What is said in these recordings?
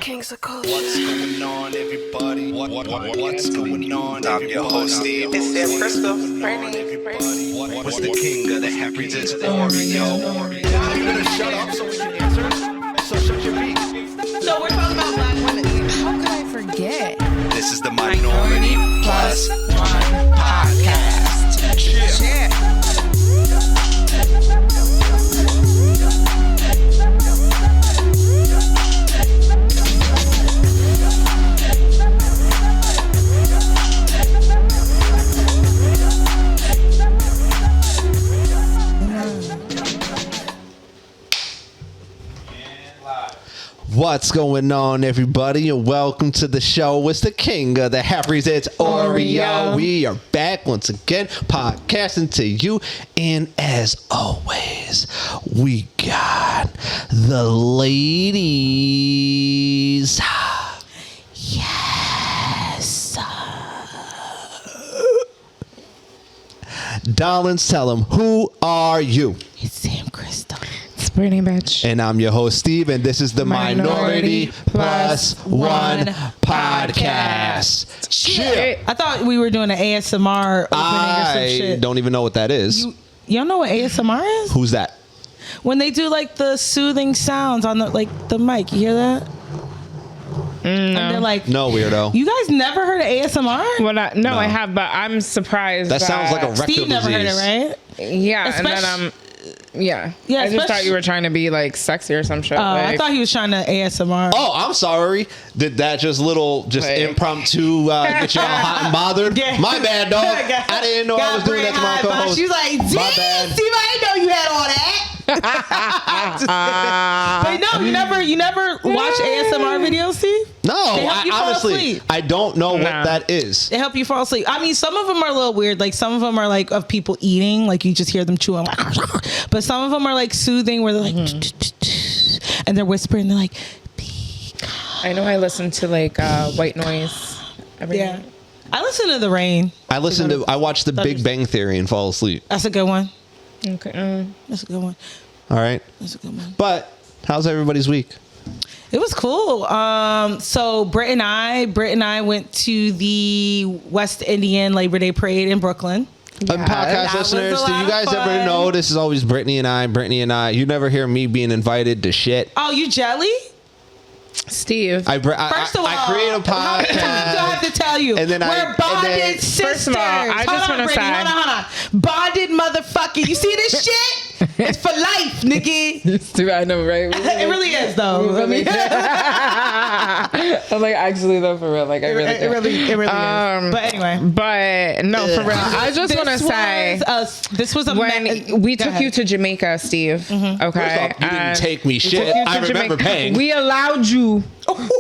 Kings of Coast. What's going on, everybody? What's going on, everybody? I'm your host, Steve. It's Sam Crystal. What's the king of the happy to Oreo? You better shut up so we can answer. So shut your beak. So we're talking about black women. How could I forget? This is the Minority Plus One podcast. Yeah. What's going on, everybody, and welcome to the show. It's the king of the Harrys. It's Oreo. We are back once again, podcasting to you, and as always, we got the ladies. Yes. Darlings, tell them, who are you? It's Sam Crystal. It's Brittany, bitch. And I'm your host, Steve, and this is the Minority Plus One podcast. Shit. I thought we were doing an ASMR opening or some I shit. don't even know what that is. Y'all know what ASMR is? Who's that? When they do like the soothing sounds on the mic. You hear that? And they're like, No, weirdo. you guys never heard of ASMR? Well, no, No. I have, but I'm surprised. That sounds like a rectal Steve never heard disease. it, right? Yeah, and then Especially- yeah. Yeah, I just thought especially- you were trying to be like sexy or some shit. I thought he was trying to ASMR. Oh, I'm sorry. Did that just Wait. impromptu get you all hot and bothered? Yeah. My bad, dog. I didn't know I was doing that to my co-host. She was like, My bad. Steve, I didn't know you had all that. But no, you never watch ASMR videos, Steve? No, They help you fall honestly, asleep. I don't know what Nah. that is. They help you fall asleep. I mean, some of them are a little weird. Like some of them are like of people eating, like you just hear them chewing. But some of them are like soothing, where they're like, and they're whispering. They're like, be calm. I know I listen to like white noise every Yeah. night. I listen to The Rain. I watch The Big Bang Theory and fall asleep. That's a good one. Okay. That's a good one. All right. That's a good one. But how's everybody's week? It was cool. So Britt and I went to the West Indian Labor Day Parade in Brooklyn. Podcast that was listeners, a do lot you of guys ever fun. know this is always Brittany and I? You never hear me being invited to shit. Oh, you jelly? Steve. First First of all, I create a how many times do I have podcast. to tell you? And then we're bonded sisters. First of all, I just Hold on, wanna Brittany, say- hold on. Bonded motherfucker. You see this shit? It's for life, nigga. Steve, I know, right? It really is, though. I mean, I'm like, actually, though, for real. Like, I really it do. really is. But anyway. But no, for real. I just want to say, this was a when we Go took ahead. you to Jamaica, Steve, okay? First off, you didn't take me shit. I remember paying. We allowed you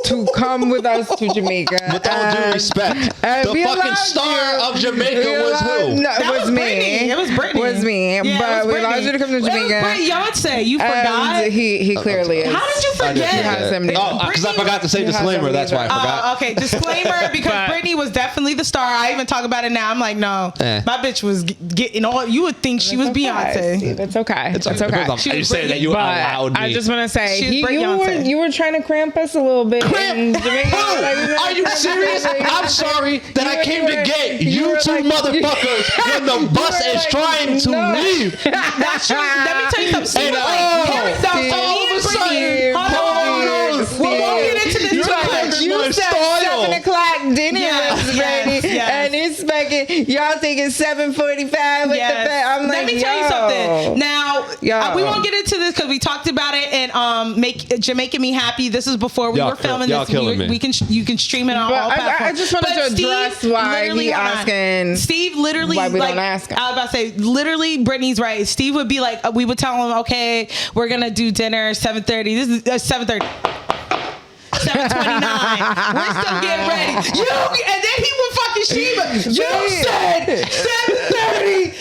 to come with us to Jamaica. With all due respect, the we fucking allowed star you- of Jamaica we was allowed- who? No, That it was me. Brittany. It was Brittany. Was me. Yeah, it But was we allowed Brittany. you to come to Jamaica. It was Beyonce. You forgot. And he clearly is. How did you forget? I did has forget. amnesia. Oh, because I forgot to say He has disclaimer. That's why I amnesia. forgot. Okay, disclaimer, because But- Brittany was definitely the star. I even talk about it now. I'm like, no, Eh. my bitch was getting all. You would think she was It's okay, Beyonce. Steve, it's okay. It's okay. She You was say that you But allowed me. I just want to say, She was Beyonce. you were trying to cramp us a little bit. in Jamaica. Bro, Like, are you serious? I'm sorry that I came to get you two motherfuckers when the bus is trying to leave. That's true. Let me tell you something. Steve And was like, here it goes. all Me of a and sudden, Brittany. Hold on. Steve, We won't get into this you too like much. You my said style. 7 o'clock dinner Yes, was yes, ready, yes. and it's fucking y'all thinking 7:45 with Yes. the bed. I'm like, let me tell you something. Now, Yo. we won't get into this because we talked about it and make Jamaica Me Happy. This is before we Y'all were filming y'all this. killing me. You can stream it on But all I platforms. just wanted But to address Steve why literally- he hold on. asking Steve literally why we like don't ask him. I was about to say literally. Brittany's right. Steve would be like, we would tell him, okay, we're gonna do dinner 7:30. This is 7:30. 7:29. We're still getting ready. And then he would fucking Sheba. You said 7:30.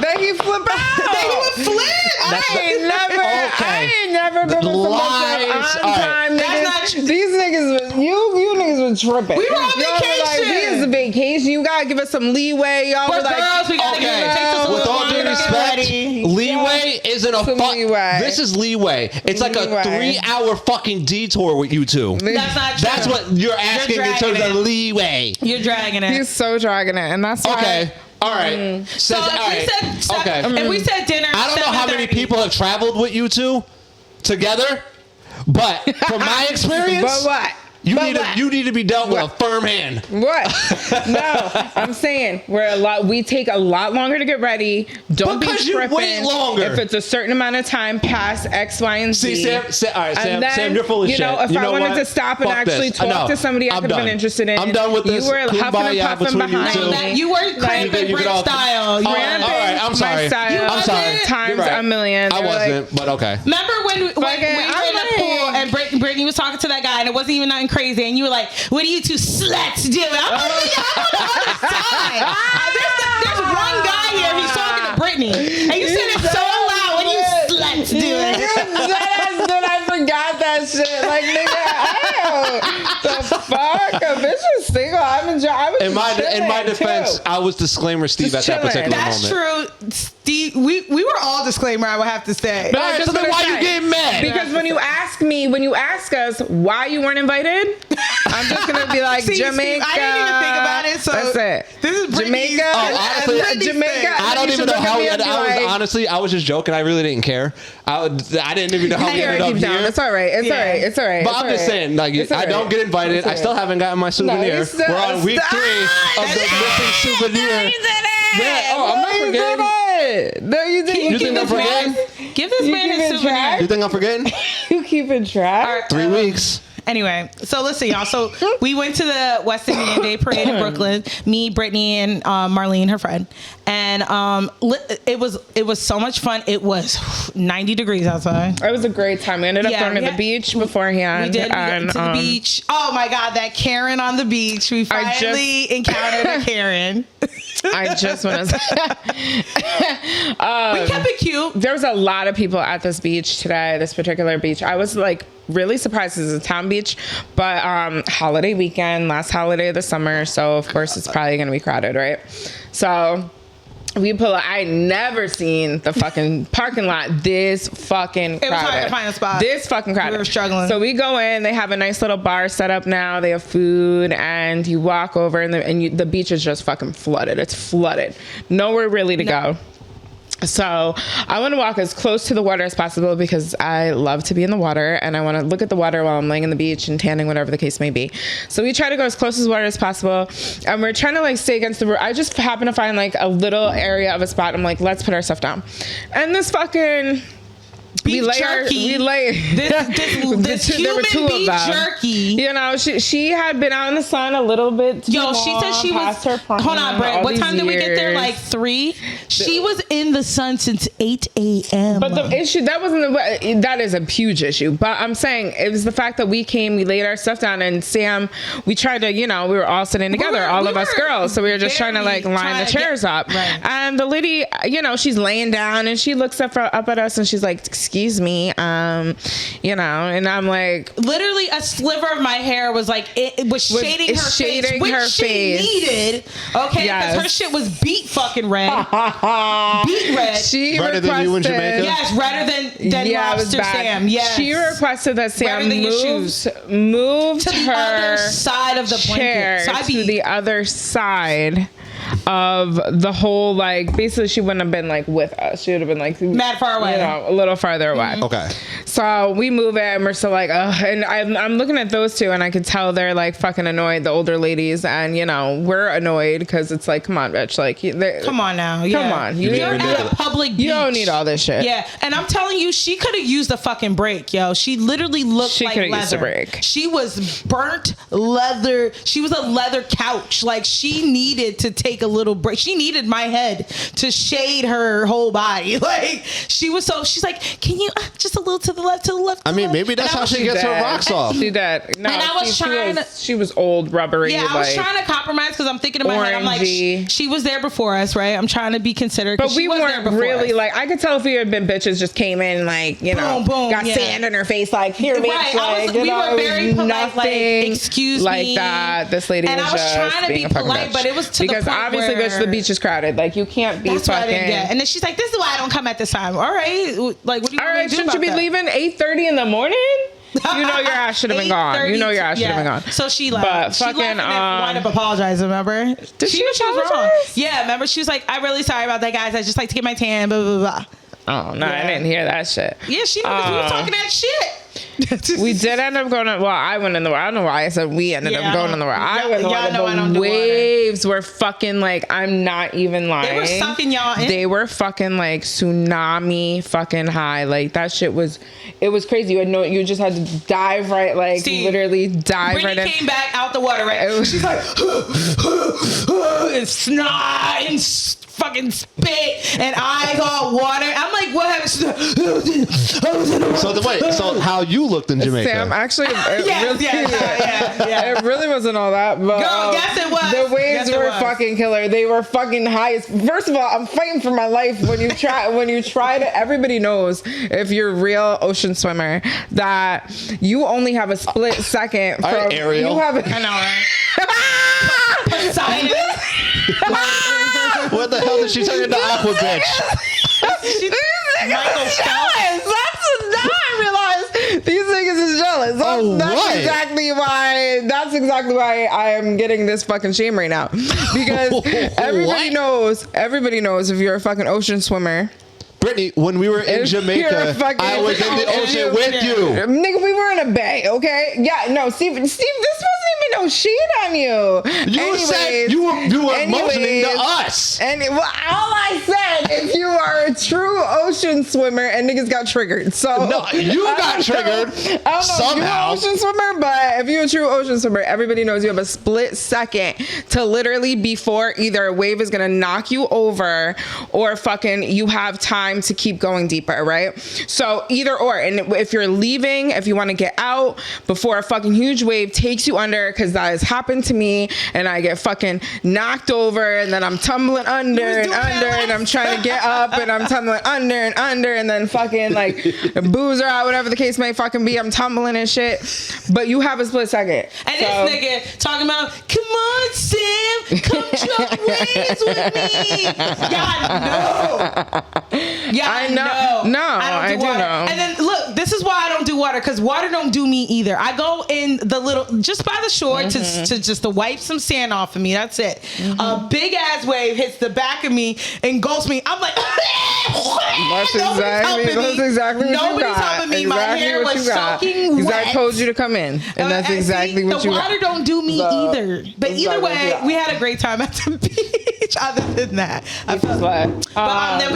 Then he flip out. Then he would flip. I ain't never been with Lies. somebody on All right. time. That's niggas. not These niggas, you niggas was tripping. We were on Y'all vacation. Were like, we is a vacation. You gotta give us some leeway. Y'all We're were like, girls. We gotta Okay. take us a With little all due longer to get respect, ready. leeway isn't a Some fuck. leeway. This is leeway. It's like a Leeway. 3-hour fucking detour with you two. That's not true. That's what you're asking in dragging terms of it. leeway. You're dragging it. He's so dragging it, and that's why. Okay. All right. So Says, if all we right. said Okay. if we said dinner, I don't know how many 7:30. people have traveled with you two together, but from my experience, But what? you But need what? you need to be dealt with a What? firm hand. What? No, I'm saying we take a lot longer to get ready. Don't Because be you tripping. wait longer. If it's a certain amount of time past X, Y, and Z. See, Sam, all right, And then, Sam, you're full of you shit. know, if You I know wanted what? to stop and Fuck actually this. talk No, to somebody I I'm could have been done. interested in, I'm done with this. You were huffing Kumbaya and puffing between you behind two. me. You were cramping you Brit could all- style. You Oh, were- all right, I'm My sorry. style. I'm sorry. Times You're right. a million. I They were wasn't, but okay. Remember when we were Fucking- in the I'm pool like- and Brittany was talking to that guy and it wasn't even nothing crazy and you were like, "What are you two sluts doing?" I'm like, "Yeah, I don't understand." There's one guy here. He's talking to Brittany, and you said it so loud. What are you sluts doing? Then I forgot that shit. Like, nigga, the fuck? A bitch was single. I was In my chilling, defense, too. I was disclaimer Steve Just at that chilling. particular That's moment. true, Steve. We were all disclaimer. I would have to say. But All right, just so then wanna why say, you getting mad? Because when you ask us why you weren't invited, I'm just gonna be like, See, Jamaica. Steve, I didn't even think about it. So that's it. This is Brittany's- Jamaica. Oh, honestly, Jamaica. I don't You even should know look at how me we. and be I was like, honestly, I was just joking. I really didn't care. I didn't even know how we Here, ended up keep down. here. It's all right. It's all right. It's all right. But It's I'm all just right. saying, like, It's all I don't right. get invited. It's all I still right. haven't gotten my souvenir. you still- We're on week stop. 3 of the missing souvenir. Yeah, oh, I'm not No, you forgetting. didn't. No, you didn't. You think I'm forgetting? Give this You man keep a it souvenir. track? You think I'm forgetting? You keeping track? All right. 3 weeks. Anyway, so listen, y'all. So we went to the West Indian Day Parade in Brooklyn. Me, Brittany, and Marlene, her friend, and it was so much fun. It was 90 degrees outside. It was a great time. We ended up Yeah, going to yeah. the beach beforehand. We did. We and, went to the beach. Oh my God, that Karen on the beach. We I just- finally encountered a Karen. I just want to We kept it cute. there was a lot of people at this beach today, this particular beach. I was like really surprised. It's a town beach, but holiday weekend, last holiday of the summer, so of course it's probably gonna be crowded, right? So I never seen the fucking parking lot this fucking crowded. It was hard to find a spot. This fucking crowded. We were struggling. So we go in, they have a nice little bar set up now. They have food, and you walk over, and the beach is just fucking flooded. It's flooded. Nowhere really to go. So I want to walk as close to the water as possible because I love to be in the water and I want to look at the water while I'm laying in the beach and tanning, whatever the case may be. So we try to go as close as water as possible, and we're trying to like stay against the. I just happen to find like a little area of a spot. I'm like, let's put our stuff down, and this fucking. Beef jerky. This human beef jerky. You know, she had been out in the sun a little bit. Yo, she said she was. Hold on, Brett. What time did we get there? Like 3. She was in the sun since 8 a.m. But the issue that is a huge issue. But I'm saying it was the fact that we came, we laid our stuff down, and Sam, we tried to, we were all sitting together, all of us girls. So we were just trying to like line the chairs up. Right. And the lady, she's laying down and she looks up at us and she's like, "Excuse me," and I'm like, literally a sliver of my hair was like it was shading her face, which she needed. Okay, because her shit was beat fucking red, beat red. She Redder than you in requested- Jamaica? Yes, redder than Dead it was Lobster bad. Sam. Yes, She requested that Sam Redder than your shoes. moved to the her other side of the chair blanket. So to the other side of the whole, like, basically she wouldn't have been like with us. She would have been like mad far away. A little farther away. Okay. So we move it and we're still like, ugh. And I'm looking at those two and I could tell they're like fucking annoyed, the older ladies, and we're annoyed because it's like, come on, bitch, like come on now, yeah. Come on, you're at a public beach. You don't need all this shit. Yeah, and I'm telling you, she could have used a fucking break, yo. She literally looked like leather. Used a break. She was burnt leather. She was a leather couch. Like she needed to take a little break. She needed my head to shade her whole body. Like she's like, can you just a little to the left, to the left? I mean, maybe that's how she gets her rocks off. She did. No, and I was trying to. She was old, rubbery. Yeah, I was trying to compromise because I'm thinking in my head, I'm like, she was there before us, right? I'm trying to be considerate. But we weren't really us. like. I could tell if we had been bitches, just came in like, you know, boom, got sand in her face, like here, bitch. Right. Like, we were very polite, like, excuse me, like that. This lady and was I was just trying to being be a fucking polite, bitch. but it was to because the point obviously, where bitch, the beach is crowded. Like you can't be that's fucking. What I didn't get. And then she's like, "This is why I don't come at this time." All right, like what do you? All right, shouldn't you be leaving 8:30 in the morning? You know your ass should have been gone. You know your ass should have been gone. So she left. But she fucking left and wind up apologizing. Remember? Did she was wrong. apologize? Yeah. Remember? She was like, "I'm really sorry about that, guys. I just like to get my tan." Blah blah blah. Oh no, I didn't hear that shit. Yeah, she knew we were talking that shit. We did end up going. Well, I went in the water. I don't know why I said we ended up going in the water. I went in the water. The waves were fucking like, I'm not even lying. They were sucking y'all in. They were fucking like tsunami fucking high. Like that shit was. It was crazy. You just had to dive right, like Steve, literally dive Brittany right in. came back out the water, right? She's like, and snot and fucking spit and eyes all water. I'm like, what happened? She's like, So how you looked in Jamaica? Sam, actually, yeah. It really wasn't all that. But, girl, yes, it was. The waves were fucking killer. They were fucking high. First of all, I'm fighting for my life. When you try to, everybody knows if you're a real ocean swimmer that you only have a split second. All right, Ariel. You have. I know, right? What the hell did she turn into Aqua bitch? Michael Phelps. Now I realize these niggas is jealous. That's exactly why I am getting this fucking shame right now. Because everybody knows if you're a fucking ocean swimmer. Brittany, when we were in Jamaica, I was in the ocean with you. Nigga, we were in a bay, okay? Yeah, no, Steve, this wasn't even no shit on you. You said you were motioning to us. And all I said, if you are a true ocean swimmer, and niggas got triggered. So no, you got triggered I don't know somehow. if you're an ocean swimmer, but if you're a true ocean swimmer, everybody knows you have a split second to literally before either a wave is gonna knock you over or fucking you have time to keep going deeper, right? So either or. And if you're leaving, if you want to get out before a fucking huge wave takes you under, because that has happened to me, and I get fucking knocked over, and then I'm tumbling under and I'm trying to get up, and I'm tumbling under, and then fucking like boozer out, whatever the case may fucking be, I'm tumbling and shit. But you have a split second. And this nigga talking about, come on, Sam, come jump waves with me. Yeah, I know. No, I do know. And then look, this is why I don't do water, because water don't do me either. I go in the little, just by the shore to just to wipe some sand off of me. That's it. A big ass wave hits the back of me, engulfs me. I'm like, that's exactly what you got. Nobody's helping me. My hair was soaking wet. Because I told you to come in, and that's exactly what you got. The water don't do me either. But either way, we had a great time at the beach. Other than that, I felt but then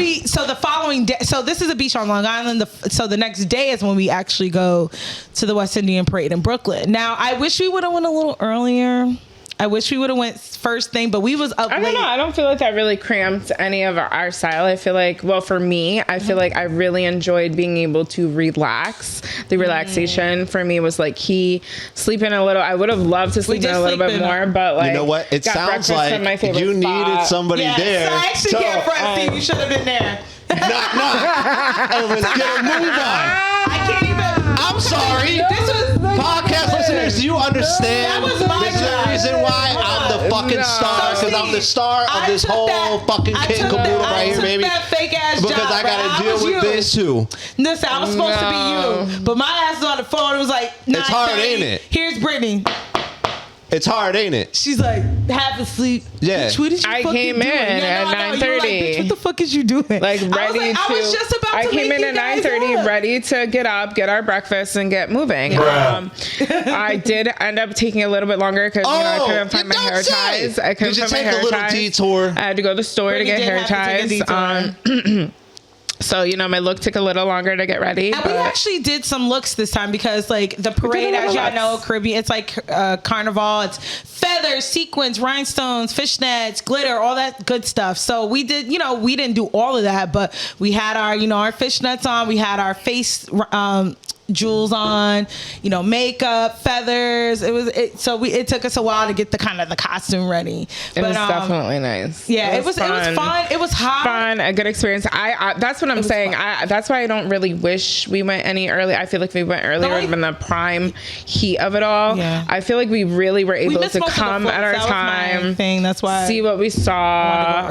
the following day. So this is a beach on Long Island. So the next day is when we actually go to the West Indian Parade in Brooklyn. Now I wish we would have went a little earlier. I wish we would have went first thing, but we was up late. I don't know. I don't feel like that really cramped any of our style. I feel like, well, for me, I feel like I really enjoyed being able to relax. The relaxation for me was like key. Sleeping a little. I would have loved to sleep in a little bit more, but like, you know what? It sounds like you needed somebody there. So I actually can't front, Steve. You should have been there. Let's get a move on. I can't even. I'm sorry. This was podcast listeners. Do you understand? That was my This is the reason why I'm the fucking star, because I'm the star of this whole fucking kid caboodle right here, baby. That fake ass because job, I gotta deal with this too. Listen, I was supposed to be you, but my ass was on the phone. It was like, it's hard, ain't it? Here's Brittany. It's hard, ain't it? She's like, half asleep. Yeah. Bitch, what did you I fucking came in doing? at 9:30. Like, bitch, what the fuck is you doing? Like ready I was just about to came in wake at you guys 9:30, up. ready to get up, get our breakfast, and get moving. I did end up taking a little bit longer because I couldn't find my hair ties. I couldn't find my hair ties. Detour? I had to go to the store to get hair ties. So, you know, my look took a little longer to get ready. And we actually did some looks this time because, like, the parade, as y'all know, Caribbean, it's like carnival. It's feathers, sequins, rhinestones, fishnets, glitter, all that good stuff. So we did, you know, we didn't do all of that, but we had our, you know, our fishnets on. We had our face jewels on, you know, makeup, feathers. It took us a while to get the kind of the costume ready. It was definitely nice. Yeah, it was fun. It was hot. Fun, a good experience. I that's what I'm saying. That's why I don't really wish we went any early. I feel like we went earlier than the prime heat of it all. Yeah. I feel like we really were able to come at our time. That's why see what we saw.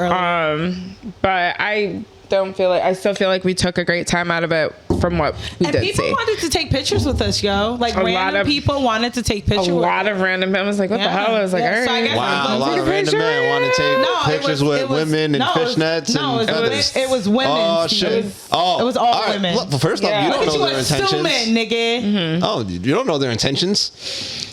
But I still feel like we took a great time out of it from what we did see. And people wanted to take pictures with us, yo. Like, random people wanted to take pictures with us. A lot of random men was like, what the hell? I was like, all right. Wow, a lot of random men want to take pictures with women and fishnets and feathers. It was women. Oh, shit. It was all women. Look, well, first off, you don't know their intentions. Nigga. Mm-hmm. Oh, you don't know their intentions.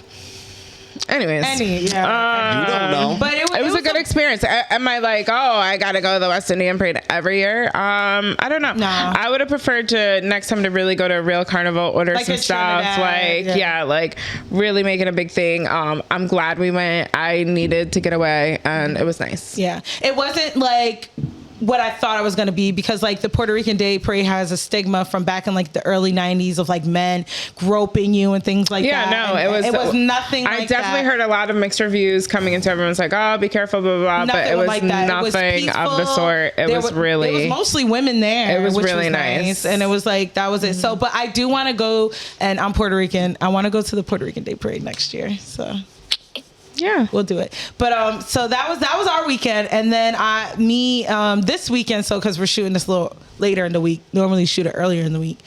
Anyways, you don't know. But it was a good experience. Am I like, oh, I gotta go to the West Indian Parade every year? I don't know. No. I would have preferred to next time to really go to a real carnival, order like some stuff, like really make it a big thing. I'm glad we went. I needed to get away, and it was nice. Yeah, it wasn't like what I thought it was going to be, because like the Puerto Rican Day Parade has a stigma from back in like the early 90s of like men groping you and things like that. Yeah, no, and it was nothing like that. I definitely heard a lot of mixed reviews coming into everyone's like, oh, be careful, blah, blah, blah. But it was like nothing of the sort. It was mostly women there. It was really nice. And it was like, that was it. So, but I do want to go, and I'm Puerto Rican. I want to go to the Puerto Rican Day Parade next year. So yeah, we'll do it. But so that was our weekend, and then this weekend, so because we're shooting this a little later in the week, normally shoot it earlier in the week.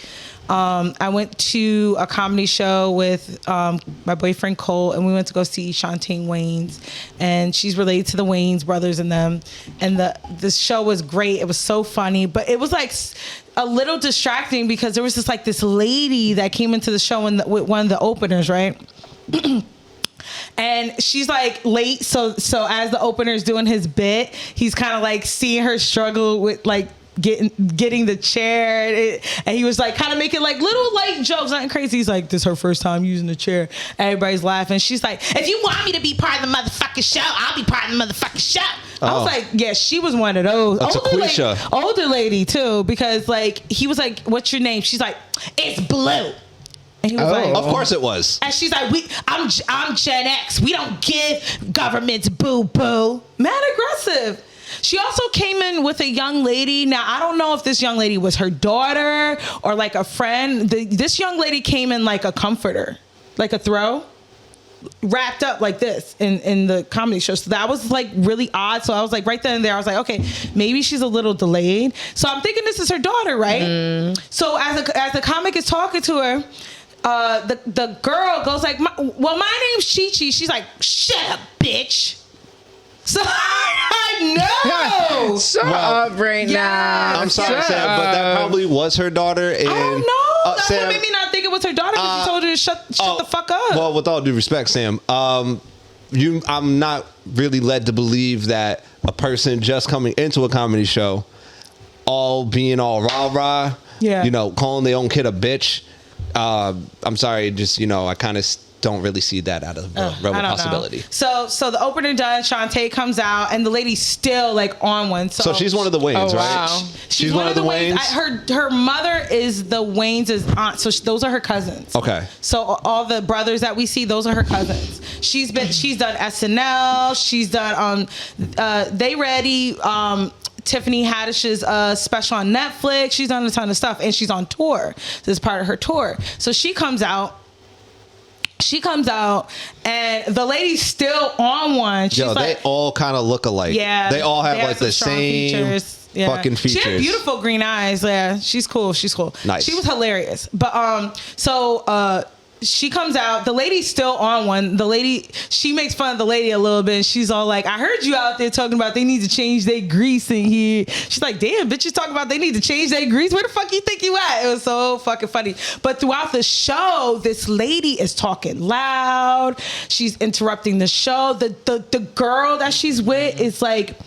I went to a comedy show with my boyfriend Cole, and we went to go see Shantae Waynes, and she's related to the Waynes brothers and them. And the show was great. It was so funny, but it was like a little distracting because there was this lady that came into the show with one of the openers, right? And she's like late, so as the opener's doing his bit, he's kind of like seeing her struggle with like getting the chair, and he was like kind of making like little light jokes, nothing crazy. He's like, this is her first time using the chair. Everybody's laughing. She's like, if you want me to be part of the motherfucking show, I'll be part of the motherfucking show. I was like, yeah, she was one of those. That's older lady too, because like he was like, what's your name? She's like, it's Blue. And he was like, of course it was. And she's like, I'm Gen X. We don't give governments boo-boo. Mad aggressive. She also came in with a young lady. Now, I don't know if this young lady was her daughter or like a friend. This young lady came in like a comforter, like a throw, wrapped up like this in the comedy show. So that was like really odd. So I was like, right then and there, I was like, okay, maybe she's a little delayed. So I'm thinking this is her daughter, right? So as the comic is talking to her, the girl goes like, my name's Chi-Chi. She's like, shut up, bitch. So I know. Shut up right now. I'm sorry, Sam, but that probably was her daughter. And, I don't know. That's Sam, what made me not think it was her daughter, because she told her to shut the fuck up. Well, with all due respect, Sam, I'm not really led to believe that a person just coming into a comedy show, being all rah-rah, calling their own kid a bitch. I'm sorry, just, I kind of don't really see that out of the realm of possibility. So the opener done, Shantae comes out, and the lady's still like on one. So she's one of the Waynes, right? Wow. She's one of the Waynes. Her mother is the Waynes' aunt, so those are her cousins. Okay. So all the brothers that we see, those are her cousins. She's done SNL. She's done They Ready. Tiffany Haddish's special on Netflix. She's done a ton of stuff, and she's on tour. This is part of her tour. So she comes out, and the lady's still on one. She's they all kind of look alike. Yeah, they all have like the same fucking features. She had beautiful green eyes. Yeah, she's cool. Nice. She was hilarious. But she comes out. The lady's still on one. The lady, she makes fun of the lady a little bit. And she's all like, I heard you out there talking about they need to change their grease in here. She's like, damn, bitches talking about they need to change their grease. Where the fuck you think you at? It was so fucking funny. But throughout the show, this lady is talking loud. She's interrupting the show. The girl that she's with is like,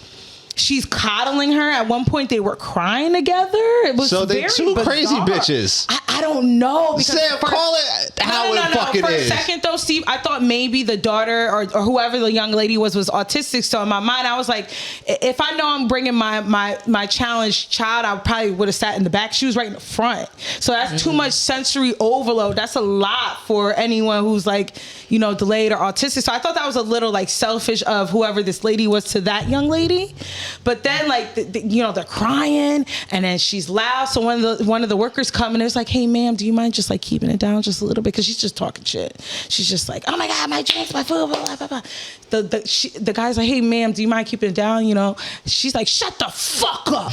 she's coddling her. At one point, they were crying together. It was So they very two bizarre. crazy bitches. I don't know. Because Sam, call it how it fucking For is. a second though, Steve, I thought maybe the daughter or whoever the young lady was autistic. So in my mind, I was like, if I know I'm bringing my challenged child, I probably would have sat in the back. She was right in the front. So that's too much sensory overload. That's a lot for anyone who's like, you know, delayed or autistic. So I thought that was a little like selfish of whoever this lady was to that young lady. But then like, you know, they're crying and then she's loud. So one of the workers come and it's like, hey ma'am, do you mind just like keeping it down just a little bit? Cause she's just talking shit. She's just like, oh my God, my drinks, my food, blah, blah, blah, blah. The guy's like, hey ma'am, do you mind keeping it down? You know, she's like, shut the fuck up.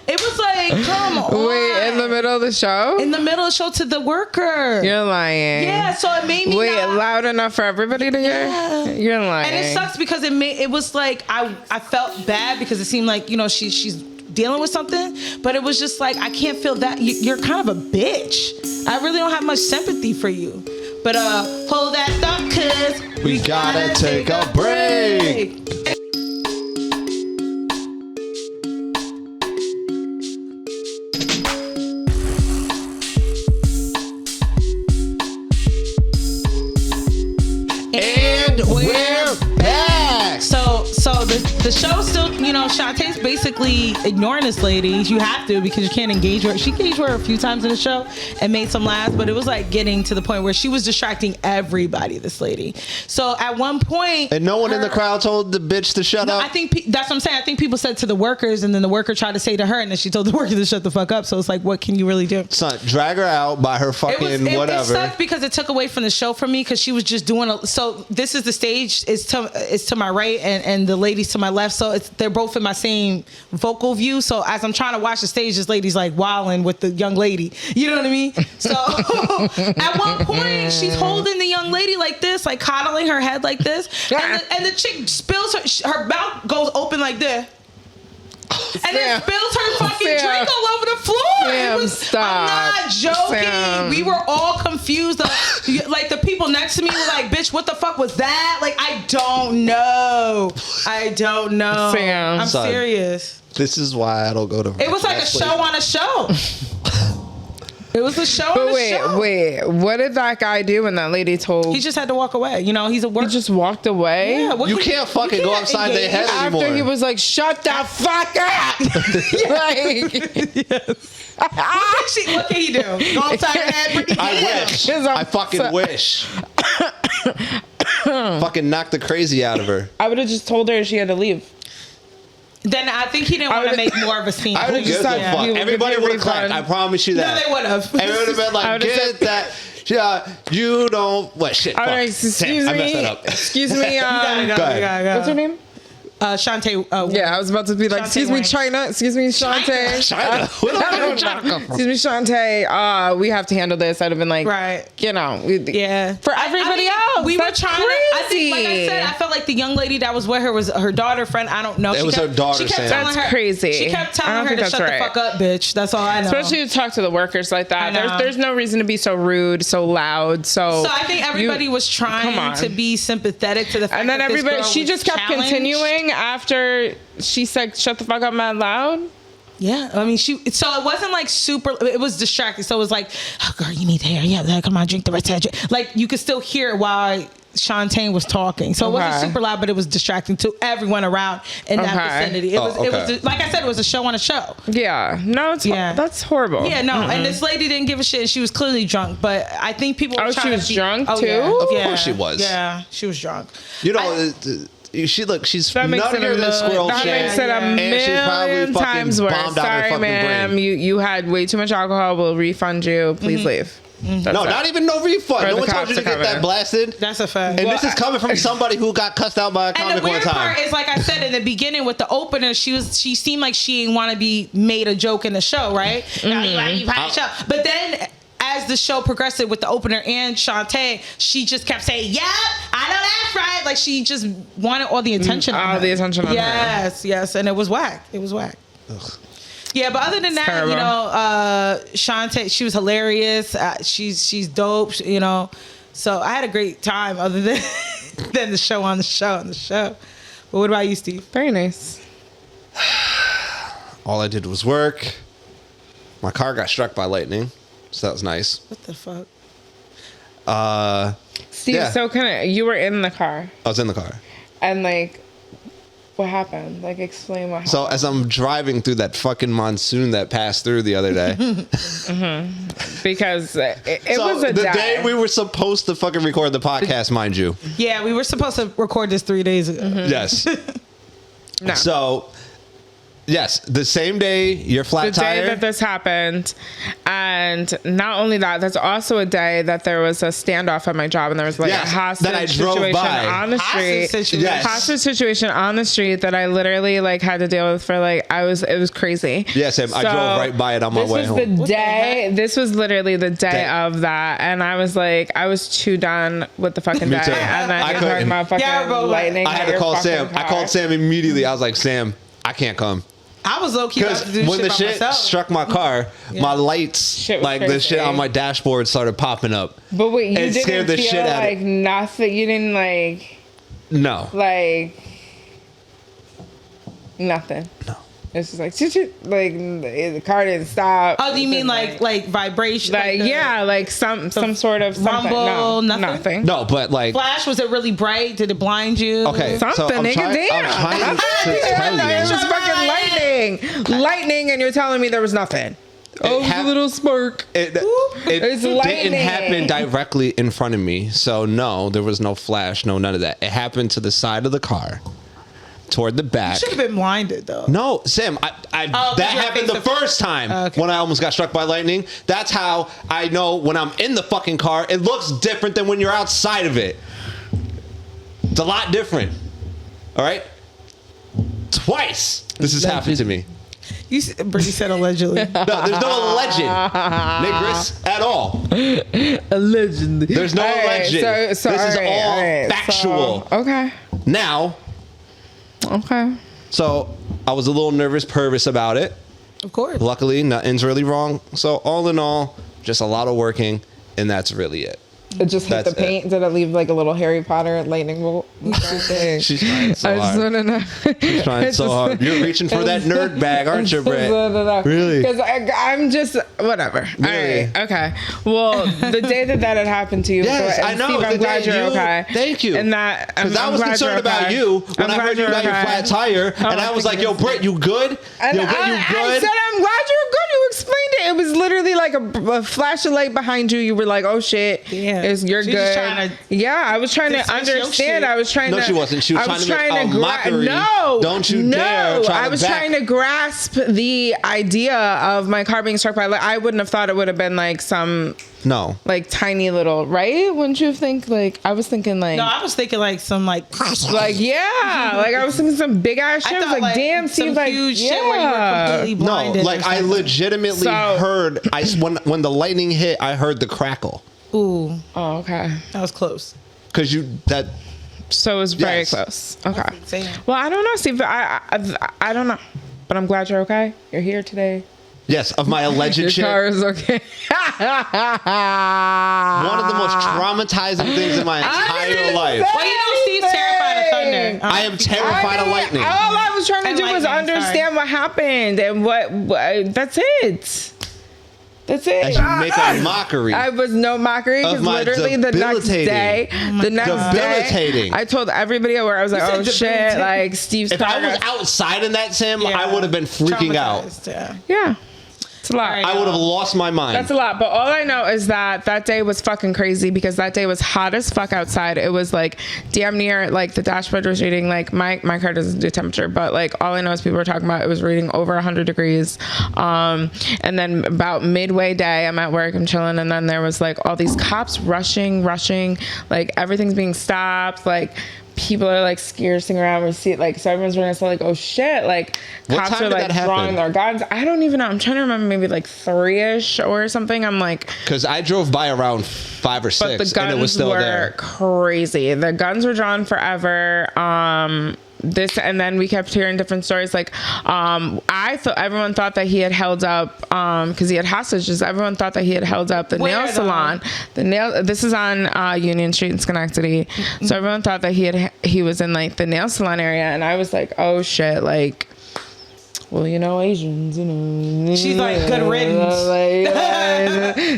It was like, come on. Wait, in the middle of the show? In the middle of the show to the worker. You're lying. Yeah, so it made me loud enough for everybody to hear? You're lying. And it sucks because it was like I felt bad because it seemed like, you know, she's dealing with something, but it was just like I can't feel that you're kind of a bitch. I really don't have much sympathy for you. But hold that thought, cause We gotta take a break. And we're back. So the show still, you know, Shantae's basically ignoring this lady. You have to because you can't engage her. She engaged her a few times in the show and made some laughs, but it was like getting to the point where she was distracting everybody, this lady. So at one point... And no one in the crowd told the bitch to shut up? I think that's what I'm saying. I think people said to the workers and then the worker tried to say to her and then she told the worker to shut the fuck up. So it's like, what can you really do? Son, drag her out by her fucking whatever. It sucked because it took away from the show for me because she was just doing so this is the stage, it's to my right and the ladies to my left, so they're both in my same vocal view. So as I'm trying to watch the stage, this lady's like wilding with the young lady. You know what I mean? So at one point, she's holding the young lady like this, like coddling her head like this, and the chick spills her mouth goes open like this. And then spills her fucking drink all over the floor. Stop. I'm not joking. Sam. We were all confused. Like the people next to me were like, bitch, what the fuck was that? Like, I don't know. Sam. I'm Son, serious. This is why I don't go to... It was like a show on a show. It was a show on a show. Wait. What did that guy do when that lady told... He just had to walk away. You know, he's a worker. He just walked away? Yeah, You can't fucking go upside their head anymore. After he was like, shut the fuck up! What can he do? Go upside her head? I wish. I fucking wish. Fucking knock the crazy out of her. I would have just told her she had to leave. Then I think he didn't want to make more of a scene. I would have just said, Yeah. fuck. You Everybody give me a would have clapped. refund. I promise you that. No, they would have. Everyone would have been like, get that. Yeah, you don't. What shit? Fuck. Excuse Damn, I messed me. that up. Excuse me. You gotta go. What's her name? Shantae. Yeah, I was about to be like, Shantae excuse me, Wang. China. Excuse me, Shantae. China. Where the fuck did China come from? Excuse me, Shantae. We have to handle this. I'd have been like, Right. You know, Yeah. for everybody else. We were That's trying crazy. to, I think, like I said, I felt like the young lady that was with her was her daughter friend. I don't know. It was her daughter, She kept Sam. telling That's her, crazy. She kept I telling don't her think to that's shut right. the fuck up, bitch. That's all I know. Especially to talk to the workers like that. I know. There's no reason to be so rude, so loud. So I think everybody was come trying on. to be sympathetic to the fact And then that this everybody, girl she was just kept challenged. continuing after she said, shut the fuck up, mad loud. Yeah, I mean, so it wasn't like super, it was distracting. So it was like, oh, girl, you need to hear. Yeah, come on, drink the rest of that drink. Like, you could still hear it while Shantae was talking. So it wasn't super loud, but it was distracting to everyone around in that vicinity. It was like I said, it was a show on a show. Yeah. No, that's horrible. Yeah, no, and this lady didn't give a shit. She was clearly drunk, but I think people were trying she was to drunk too? Yeah. Of Yeah. course she was. Yeah, she was drunk. You know, she's That makes it nuttier than squirrel that shit. makes it a And she probably million fucking times worse. bombed out her Sorry, fucking ma'am. brain. You had way too much alcohol. We'll refund you. Please leave. That's No, it. not even no refund. Or No the one told cops you to to get cover. that blasted. That's a fact. And this is coming from somebody who got cussed out by a And comic the one weird time. part is, like I said in the beginning with the opener, she seemed like she didn't want to be made a joke in the show, right? But then as the show progressed with the opener and Shantae, she just kept saying, "Yep, I know that's right." Like she just wanted all the attention. All the attention on her. Yes, and it was whack. Ugh. Yeah, but other than that, terrible. you know, Shantae, she was hilarious. She's dope, you know. So I had a great time. Other than than the show on the show on the show. But what about you, Steve? Very nice. All I did was work. My car got struck by lightning, so that was nice. What the fuck? Steve, Yeah. so you were in the car I was in the car. and like, what happened? Like, explain what happened. So as I'm driving through that fucking monsoon that passed through the other day. Because it So was a the day. day we were supposed to fucking record the podcast, mind you. Yeah, we were supposed to record this 3 days ago. Yes. No. So, yes, the same day your flat The day tire. that this happened, and not only that, that's also a day that there was a standoff at my job, and there was like Yes, a hostage that I drove situation by. on the Hostage street. situation. Yes. Hostage situation on the street that I literally like had to deal with for like it was crazy. Yes, Sam, I drove right by it on my way home. This was the What the day. heck? This was literally the day Day. of that, and I was like, I was too done with the fucking Me day. too. And then I you're talking couldn't. about fucking Yeah, bro, lightning. I had at to your call fucking Sam. I car. called Sam immediately. I was like, Sam, I can't come. I was low key about Because to do when shit the by shit myself. struck my car, my lights, Shit was like the crazy. shit on my dashboard started popping up. But wait, you It didn't scared the feel shit out of- like nothing. You didn't like nothing. No. It's just like like the car didn't stop. Oh, do you It mean didn't, like vibration? like the yeah, like some sort of something. rumble, No, nothing? nothing. No, but like, Flash? Was it really bright? Did it blind you? okay. so Something, I'm nigga, trying, damn. I'm trying to It tell was you. fucking lightning, and you're telling me there was nothing. Oh, it was hap- a little spark. It It's didn't lightning. happen directly in front of me. So no, there was no flash, no none of that. It happened to the side of the car, toward the back. Should have been blinded though. No, Sam, Oh, that 'cause your happened the face- first time Okay. when I almost got struck by lightning. That's how I know when I'm in the fucking car, it looks different than when you're outside of it. It's a lot different. All right? Twice this has happened to me. Brittany said allegedly. No, there's no legend, Niggris, at all. Allegedly. There's no legend. This is all factual. Okay. Now, Okay. so I was a little nervous, pervious about it. Of course. Luckily, nothing's really wrong. So all in all, just a lot of working, and that's really it. It just hit That's the paint. Did it leave like a little Harry Potter lightning bolt? She's trying so I just hard. want to know. She's trying so hard. You're reaching for that nerd bag, aren't you, Britt? Really? Because I'm just whatever. Really? All right. Okay. Well, the day that had happened to you. Yes, I know. Steve, The I'm glad day you're you- okay. Thank you. And that Because I I'm was glad concerned you're about okay. you when I'm I heard glad you you're got your okay. flat tire, and I was like, "Yo, Britt, you good? And Yo, Britt, you I good?" said, I'm glad you're good. You explained it. It was literally like a flash of light behind you. You were like, oh shit, Yeah. you're She was good. just trying to Yeah, I was trying to dismiss your understand. shit. I was trying No, to. she wasn't. She was I trying to make a mockery. No, Don't you no. dare try I to was back- trying to grasp the idea of my car being struck by light. I wouldn't have thought it would have been like some No. like tiny little, right? Wouldn't you think like I was thinking like No, I was thinking like some like yeah, like I was thinking some big ass shit. I was like, damn, some Steve, like huge shit where you were completely No, blinded. like I legitimately So- heard. When the lightning hit, I heard the crackle. Ooh, Oh, okay. that was close. Because So it was very Yes. close. Okay. Same. Well, I don't know, Steve. I don't know, but I'm glad you're okay. You're here today. yes, of my alleged Your shit. car is okay. One of the most traumatizing things in my entire life. Well, you know Steve's terrified of thunder. I am terrified of lightning. All I was trying to And do was lightning, understand what happened and what. That's it. That's it. As you make a mockery. I was no mockery because Of my literally the next debilitating- day, the next Debilitating. day, I told everybody at work, I was like, said oh shit, debilitating. like Steve's If car. I was got- outside in that, Sam, Yeah. I would have been freaking out. Traumatized, Yeah. yeah, it's a lot. Alright. I would have lost my mind. That's a lot, but all I know is that day was fucking crazy because that day was hot as fuck outside. It was like damn near like the dashboard was reading like my car doesn't do temperature, but like all I know is people were talking about it was reading over 100 degrees. And then about midway day, I'm at work, I'm chilling, and then there was like all these cops rushing, like everything's being stopped, like. People are like scaring around. We see it like so everyone's running. So like, oh shit! Like What cops time are did like that happen? drawing their guns. I don't even know. I'm trying to remember. Maybe like 3-ish or something. I'm like, Because I drove by around 5 or 6, but the and it was guns still were there. crazy. The guns were drawn forever. this, and then we kept hearing different stories. Like, I thought everyone thought that he had held up, because he had hostages. Everyone thought that he had held up the nail salon. This is on Union Street in Schenectady. So everyone thought that he was in like the nail salon area, and I was like, oh shit, like. Well, you know, Asians, you know. She's like, good riddance.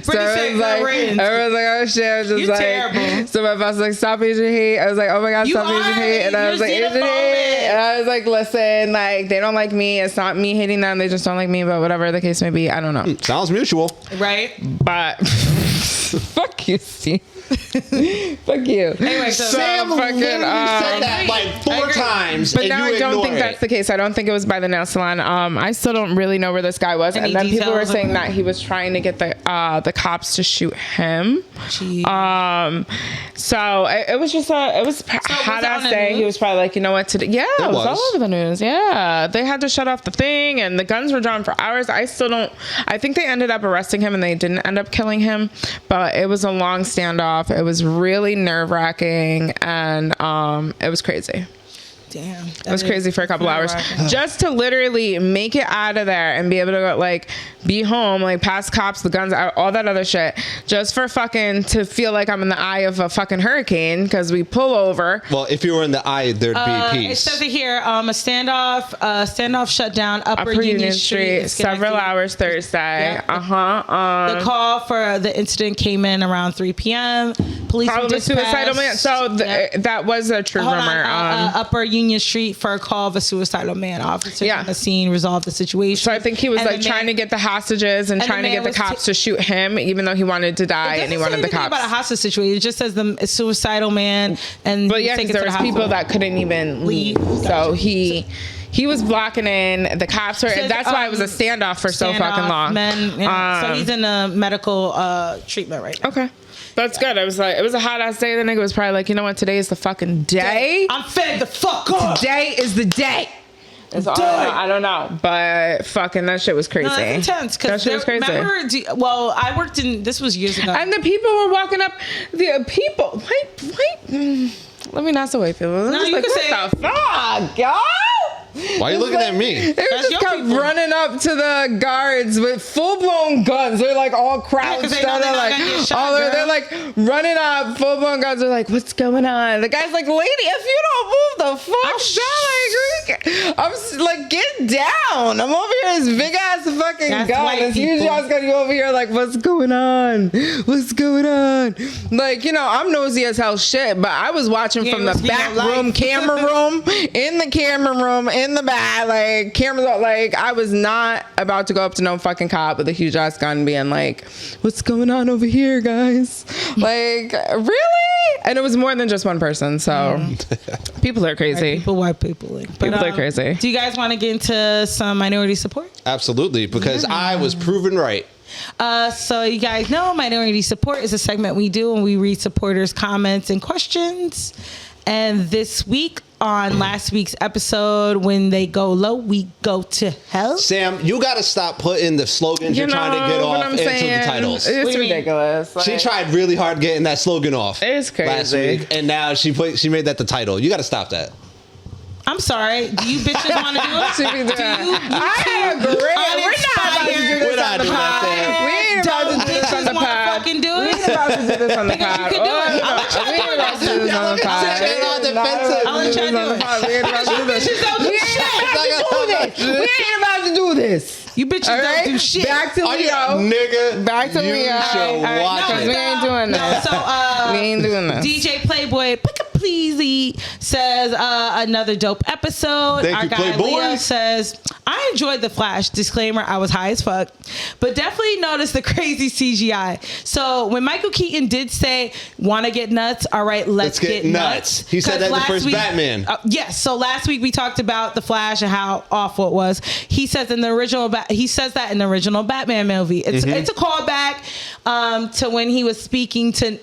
So everyone's like, oh shit. I was just You're like, terrible. so my boss was like, stop Asian hate. I was like, oh my God, You stop are. Asian hate. And I was like, You're Asian hate. And I was like, listen, like, they don't like me. It's not me hating them. They just don't like me. But whatever the case may be, I don't know. Sounds mutual. Right? But fuck you, Steve. Fuck you. Anyway, so Sam fucking, literally said that like 4 times, But and now you I don't ignore think it. that's the case. I don't think it was by the nail salon. I still don't really know where this guy was. Any And then people were details saying of- that he was trying to get the cops to shoot him. Jeez. So it was just it was hot it ass on the day. news? He was probably like, you know what, today, yeah, it was all was. over the news. Yeah, they had to shut off the thing, and the guns were drawn for hours. I think they ended up arresting him, and they didn't end up killing him, but it was a long standoff. It was really nerve-wracking, and it was crazy. Damn. It was crazy for a couple hours just to literally make it out of there and be able to like be home, like past cops, the guns, all that other shit, just for fucking to feel like I'm in the eye of a fucking hurricane because we pull over. Well, if you were in the eye, there'd be It peace. says it here, a standoff shut down Upper Union Street, several hours Thursday. Yeah. The The call for the incident came in around 3 p.m. Police were problem with suicidal man. dispatched. So Yep. that was a true Hold rumor. on, Upper Union Street for a call of a suicidal man. Officers Yeah. on the scene resolved the situation. So I think he was And like the man- trying to get the hostages and the trying to man get the was cops to shoot him, even though he wanted to die It and he doesn't say wanted the anything cops. about a hostage situation. It just says the suicidal man, and But he yeah, was taken because there to was the people hospital. that couldn't even leave. So he was blocking in. The cops were. Says, That's why it was a standoff for so fucking long. Men, so he's in a medical treatment right now. Okay. That's good. I was like, it was a hot ass day. The nigga was probably like, you know what? Today is the fucking day. I'm fed the fuck up. Today is the day. It's all I don't know, but fucking that shit was crazy. No, that's intense. That shit was crazy. Remember, I worked in. This was years ago. And the people were walking up. The people, wait. Let me not say white people. No, you like, can what say- the fuck, y'all? Why are you looking at me? They That's just your kept people. running up to the guards with full-blown guns. They're like all 'cause crouched they know down. they're They're not like, gonna get shot, all over. girl. They're like running up, full-blown guns. They're like, what's going on? The guy's like, lady, if you don't move the fuck down, I'm like, get down. I'm over here, this big ass fucking That's gun. white It's usually people. I was gonna go over here like, what's going on? What's going on? Like, you know, I'm nosy as hell shit, but I was watching Yeah, from you the was being back light. room, camera room, in the camera room, in the back, like cameras. Like I was not about to go up to no fucking cop with a huge ass gun, being like, "What's going on over here, guys?" Like, really? And it was more than just one person. So people are crazy. People, white people. People are crazy. Do you guys want to get into some minority support? Absolutely, because I was proven right. So you guys know Minority Support is a segment we do and we read supporters' comments and questions. And this week, on last week's episode, when they go low, we go to hell. Sam, you got to stop putting the slogans you're trying to get what off I'm into saying? the titles. What It's do you mean? ridiculous. She Like, tried really hard getting that slogan off. It's crazy. Last week, and now she made that the title. You got to stop that. I'm sorry. Do you bitches want to do it? She be doing that. I agree. We're not about to do this on the We're not doing pod. We ain't about to do this on the Bitches want to pod. fucking do We it? ain't about to do this on the Because pod. you could do it. I'll let y'all We ain't about to do this on the pod. Y'all get all defensive. I'll let y'all do it. We ain't about to do this. Bitches don't do shit. We ain't about to do this. You bitches All don't right? do shit. Back to Oh, yeah, Leo. nigga. Back to you Leo. should All right, watch because it. we ain't doing this. So, We ain't doing this. DJ Playboy, please says another dope episode. Thank Our you, guy Playboy. Leo says, I enjoyed the Flash. Disclaimer, I was high as fuck, but definitely noticed the crazy CGI. So when Michael Keaton did say, want to get nuts? All right, let's get nuts. He said that in the 'Cause first last Batman. Yes. So last week we talked about the Flash and how awful it was. He says in the original, he says that in the original Batman movie. It's a callback to when he was speaking to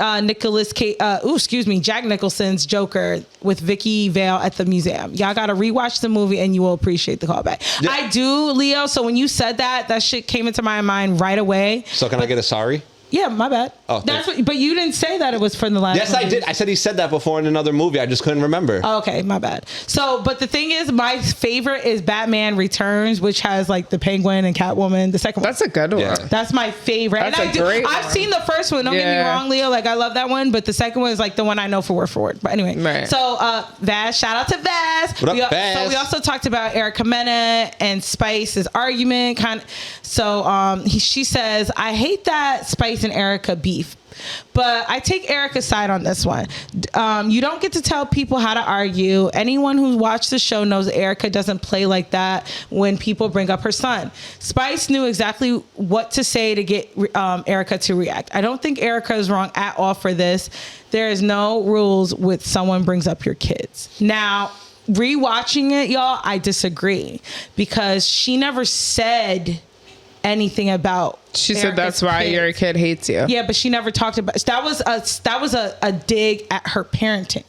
Jack Nicholson's Joker with Vicky Vale at the museum. Y'all got to rewatch the movie and you will appreciate the callback. Yeah. I do, Leo. So when you said that shit came into my mind right away. So can I get a sorry? Yeah, my bad. Oh, That's what. But you didn't say that it was from the last. Yes, movie. I did. I said he said that before in another movie. I just couldn't remember. Oh, okay, my bad. So, but the thing is, my favorite is Batman Returns, which has like the Penguin and Catwoman. The second one. That's a good one. Yeah. That's my favorite. That's and a great I've one. seen the first one. Don't get me Yeah. wrong, Leo. Like I love that one, but the second one is like the one I know for word. But anyway, Right. so Vaz, shout out to Vaz. What up, Vaz? So we also talked about Erica Mena and Spice's argument. So she says, I hate that Spice and Erica beef. But I take Erica's side on this one. You don't get to tell people how to argue. Anyone who's watched the show knows Erica doesn't play like that when people bring up her son. Spice knew exactly what to say to get Erica to react. I don't think Erica is wrong at all for this. There is no rules with someone brings up your kids. Now, rewatching it, y'all, I disagree because she never said anything about She said Erica's that's why kids. your kid hates you. Yeah, but she never talked about that was a dig at her parenting.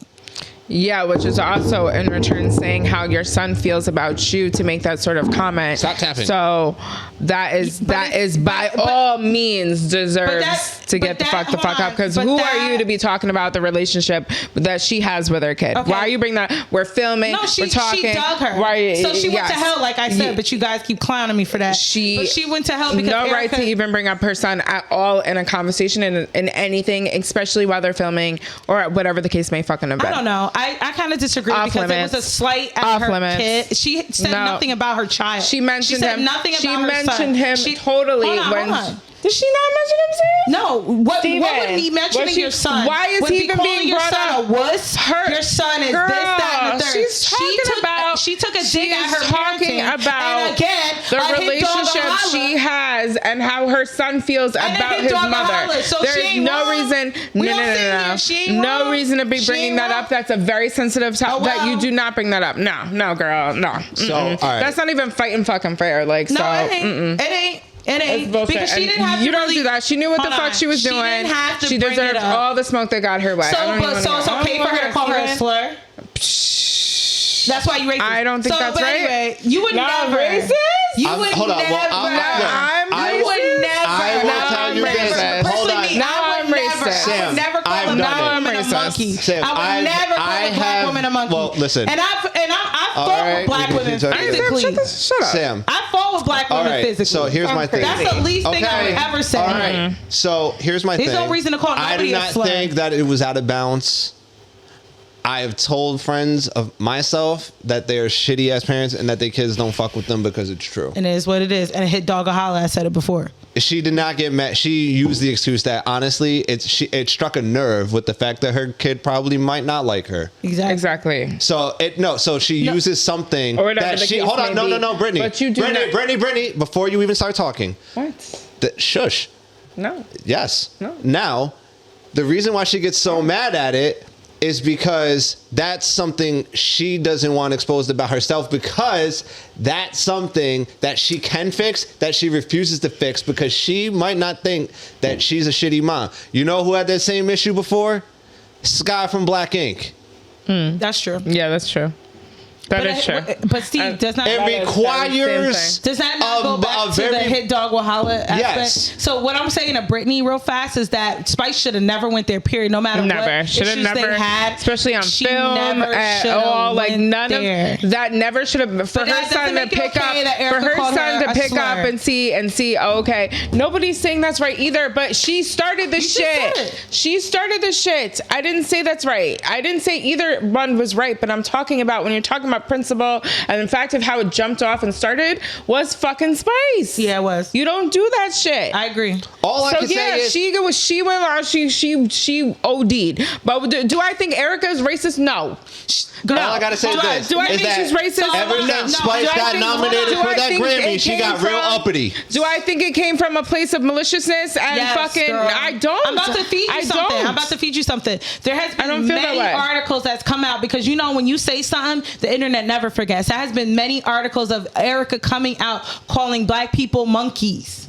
Yeah, which is also in return saying how your son feels about you to make that sort of comment. Stop tapping. So that is by all means deserves to get the fuck up, because who are you to be talking about the relationship that she has with her kid? Okay. Why are you bringing that? We're filming. No, we're talking. she dug her. Why? So she went yes. to hell, like I said, but you guys keep clowning me for that. But she went to hell because no right Erica, to even bring up her son at all in a conversation in anything, especially while they're filming or whatever the case may fucking have been. I don't know. I kind of disagree Off because limits. it was a slight at Off her limits. kid. She said No. nothing about her child. She mentioned said him. nothing about She her mentioned son. him totally. Hold on, when hold on. Did she not mention him? Steve? No, what Steven, would he mentioning was she- your son? why is would he be even calling being your brought son up? a wuss? Your son is Girl, this, that, and the third. she's talking she took a dig she's at her talking parenting. about and again, the a hit dog will relationship holler. she has and how her son feels a about hit his dog will mother. holler. So she There's ain't no wrong. reason. We don't sit here. She ain't No wrong. reason to be She bringing ain't that wrong. up. That's a very sensitive topic. Oh, well. That you do not bring that up. No, girl, no. So, all right. That's not even fighting fucking fair. Like, No, so. it ain't. It ain't. It It's ain't bullshit. because she And didn't have to. you don't really, do that. She knew what the Hold fuck on. she was doing. She didn't have to She bring deserved it up. all the smoke that got her way. So it's okay for her to call her a slur. That's why you racist. I don't think that's but right. Anyway, you would Not never. racist? You I'm- would hold on. never. Well, you would never. I will Now tell I'm you this. racist. Hold on. Personally, Now I I'm would never. racist. I Sam, would never call I've a done black it. woman a Racist. monkey. Sam, I would never call a black woman a monkey. Well, listen. And I All fought right, with black we can women talk about physically. Shut up. Sam. I fought with black All women right. physically. So here's my thing. That's the least thing I would ever say. All right. So here's my There's thing. no reason to call I do nobody a not slur. think that it was out of balance. I have told friends of myself that they're shitty ass parents and that their kids don't fuck with them because it's true. And it is what it is. And a hit dog a holler. I said it before. She did not get mad. She used the excuse that honestly, it struck a nerve with the fact that her kid probably might not like her. Exactly. So she uses something Or whatever that the she. case Hold on, may be. no, Brittany. But you do Brittany. Before you even start talking, What? shush. No. Yes. No. Now, the reason why she gets so mad at it is because that's something she doesn't want exposed about herself, because that's something that she can fix that she refuses to fix because she might not think that she's a shitty mom. You know who had that same issue before? Sky from Black Ink. That's true. Yeah, that's true. That is true. But Steve, does not It requires does that not go back to the hit dog will holler aspect? Yes. So what I'm saying to Brittany real fast is that Spice should have never went there, period, no matter Never. what Should have issues never, they had. especially on she film never at shoulda all. Like went none there. of that never should have. For But her that son doesn't to make it pick okay that up, Erica for her called son her to a pick up slur. and see. Oh, okay, nobody's saying that's right either. But she started the You just said shit. it. She started the shit. I didn't say that's right. I didn't say either one was right. But I'm talking about when you're talking about principle and the fact of how it jumped off and started was fucking Spice. Yeah, it was. You don't do that shit. I agree. All I So can yeah, say is she went on. She OD'd. But do I think Erica is racist? No. Girl, all I gotta say is this: do I is think that she's racist? ever No. since Do Spice I got think- nominated do for I that think Grammy, it she came got real from- uppity. Do I think it came from a place of maliciousness and Yes, fucking? girl. I don't. I'm about to feed you I something. don't. I'm about to feed you something. There has I don't been feel that many way. articles that's come out because when you say something, the internet never forgets. There has been many articles of Erica coming out calling black people monkeys.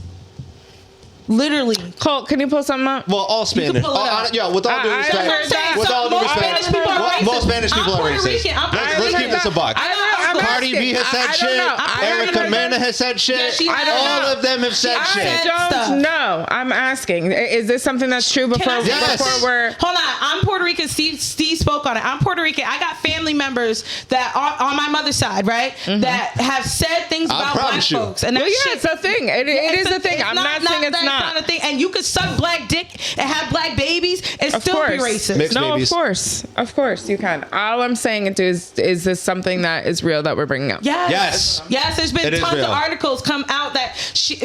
Literally. Colt, can you pull something up? Well, all Spanish. pull it up. With all due I respect. heard that. With So all due most respect. Spanish people are racist. Most Spanish people I'm are Puerto racist. Rican. I'm Let's Puerto keep Rican. this a buck. I'm Cardi B has said I don't shit. know. Erica Mena has said shit. Yeah, she I don't All know. of them have said shit. I don't know. I'm asking. Is this something that's true before, Can I say Yes. before we're... Hold on, I'm Puerto Rican. Steve spoke on it. I'm Puerto Rican. I got family members that are on my mother's side, right? That have said things about black promise you. folks, and that Well, yeah, shit, it's a thing. It is a thing. I'm not saying it's not. a thing. And you could suck black dick and have black babies and Of still course. be racist. Mixed No, babies. of course you can. All I'm saying is this something that is real that we're bringing up? Yes. There's been It is tons real. of articles come out that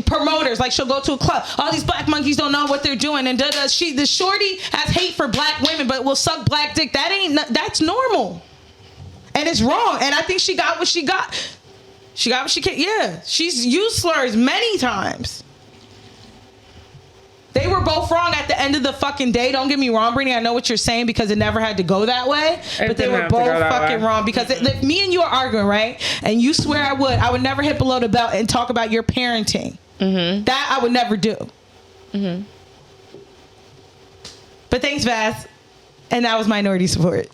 promoters, like she'll go to a club, all these black monkeys don't know what they're doing, and the shorty has hate for black women, but will suck black dick. That's normal, and it's wrong. And I think she got what she got. She got what she can. Yeah, she's used slurs many times. They were both wrong at the end of the fucking day. Don't get me wrong, Brittany. I know what you're saying because it never had to go that way. But they didn't were have to both go that fucking way. wrong because if me and you are arguing, right? And you swear I would never hit below the belt and talk about your parenting. Mm-hmm. That I would never do. Mm-hmm. But thanks, Beth. And that was minority support.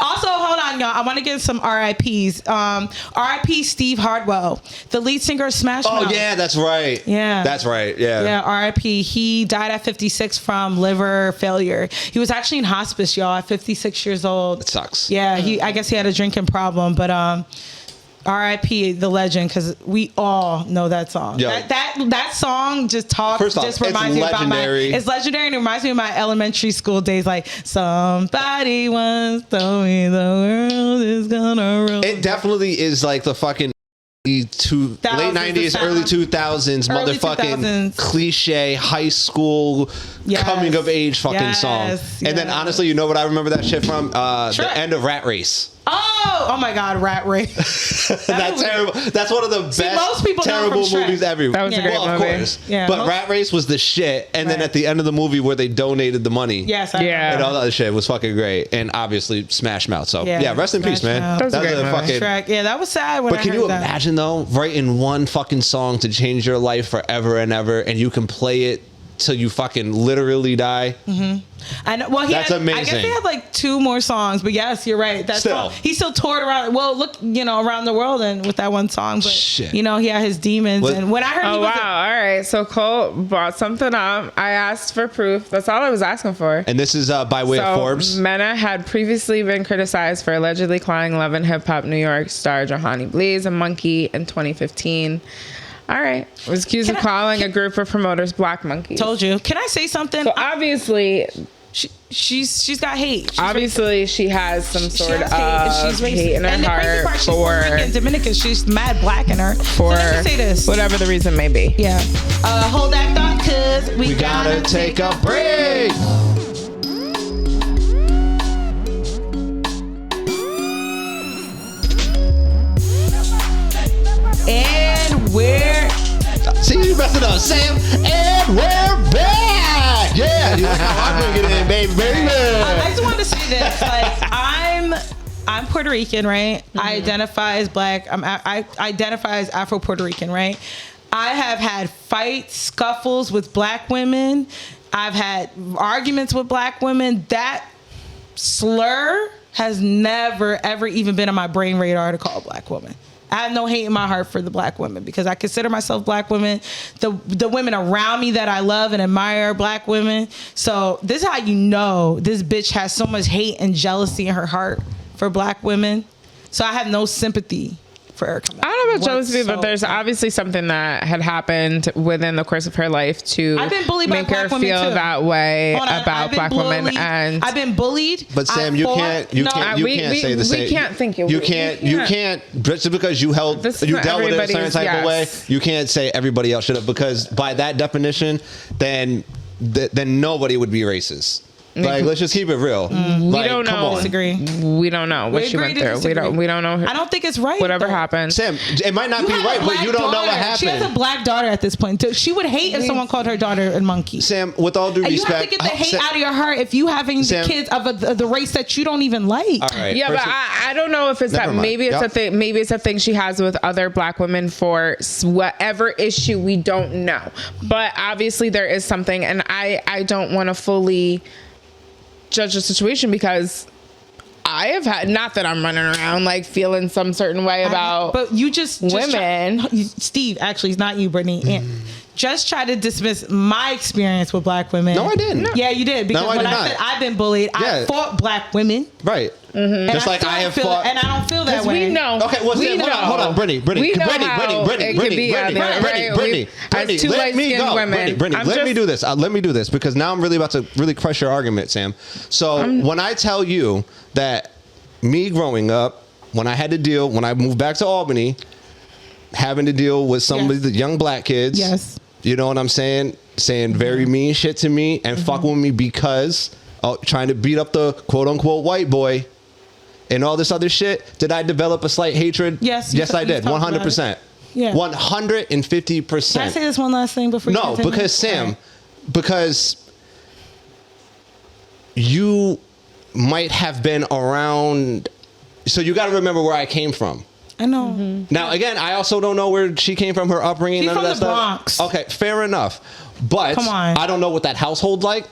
Also, hold on, y'all. I want to give some RIPs. RIP Steve Hardwell, the lead singer of Smash Oh, Mouth. yeah, that's right. Yeah. That's right. Yeah. Yeah, RIP. He died at 56 from liver failure. He was actually in hospice, y'all, at 56 years old. It sucks. Yeah, I guess he had a drinking problem, but RIP the legend, because we all know that song. Yo. That song just First off, reminds me it's legendary. about it's legendary, and it reminds me of my elementary school days. Like, somebody once told me the world is gonna roll. It definitely is like the fucking late 90s, early 2000s Early motherfucking 2000s. cliche high school Yes. coming of age fucking Yes, song. And then yes. honestly, you know what I remember that shit from? Shrek. The end of Rat Race. Oh my God, Rat Race. That's terrible. That's one of the most best people know terrible from Shrek. movies ever. That was a Yeah. great Well, of movie. course. Yeah, But most- Rat Race was the shit. And then Right. at the end of the movie where they donated the money. Yes, I Yeah. remember. And all that other shit was fucking great. And obviously Smash Mouth. So Yeah, yeah, rest in Smash peace, man. Mouth. That was a great movie. fucking Shrek. Yeah, that was sad when But I can heard you that. imagine though, writing one fucking song to change your life forever and ever, and you can play it till you fucking literally die? I know. Well, That's I amazing. guess he had like 2 more songs, but yes, you're right. That's Still. he still toured around. Well, look, around the world and with that one song. But Shit. he had his demons. What- And when I heard, Oh, he was wow. All right. So Cole brought something up. I asked for proof. That's all I was asking for. And this is by way of Forbes. Mena had previously been criticized for allegedly calling Love and Hip Hop New York star Johanny Blaze a monkey in 2015. All right. Was accused of calling a group of promoters black monkeys. told you. Can I say something? So obviously, She's got hate. she has some She sort has of hate, and she's racist. hate in her And the crazy heart part, she's Puerto Rican for and Dominican. She's mad black in her. So let me say this. whatever the reason may be. Yeah. Hold that thought, cause We gotta take a break. And we're See, you messed it up, Sam. And we're back. Yeah, you like how I bring it in, baby. I just wanted to say this. Like, I'm Puerto Rican, right? I identify as black. I identify as Afro Puerto Rican, right? I have had fights, scuffles with black women. I've had arguments with black women. That slur has never, ever even been on my brain radar to call a black woman. I have no hate in my heart for the black women because I consider myself black women. The women around me that I love and admire are black women. So this is how you know this bitch has so much hate and jealousy in her heart for black women. So I have no sympathy for her. I don't know about jealousy, but there's obviously something that had happened within the course of her life to I've been bullied by make her black women feel too. that way Hold on, about I've been black women. bullied. And I've been bullied. But Sam, I you fought- can't No, say the same. We can't think it. You can't just because you dealt with it a certain everybody's- type of way. yes. You can't say everybody else should have, because by that definition, then nobody would be racist. Like, let's just keep it real. We don't come know. on. Disagree. We don't know what she agree went to through. disagree. We don't know. I don't think it's right. Whatever though. happened. Sam, it might not be have a right, but black you don't know what daughter. She has a happened. black daughter at this point. She would hate if someone called her daughter a monkey. Sam, with all due And you have to respect, get the hate Sam- out of your heart if you having Sam- kids of the race that you don't even like. All right. Yeah, first but I don't know if it's Never that. mind. Maybe it's Yep. a thing. Maybe it's a thing she has with other black women for whatever issue we don't know. But obviously there is something, and I don't want to fully judge the situation because I have had, not that I'm running around like feeling some certain way about but you just women. Steve, actually, it's not you, Brittany. Just try to dismiss my experience with black women. No, I didn't. Yeah, you did. Because No, I when did I not. said I've been bullied, I fought black women. Right. And Just like still I have feel, fought. and I don't feel that way. We know. Okay, well, we hold on, Brittany, We know how it could be out there, right? As two let me light-skinned go. women. Brittany, let me do this. Let me do this because now I'm really about to really crush your argument, Sam. So when I tell you that me growing up, when I moved back to Albany, having to deal with some of the young black kids. Yes. You know what I'm saying? Saying very mean shit to me and fucking with me because trying to beat up the quote unquote white boy and all this other shit. Did I develop a slight hatred? Yes. Yes, I did. 100%. Yeah. 150%. Can I say this one last thing before you No, continue? because Sam, because you might have been around. So you got to remember where I came from. I know. Now, again, I also don't know where she came from, her upbringing, She's none of from that the stuff. Bronx. Okay, fair enough. But Come on. I don't know what that household's like.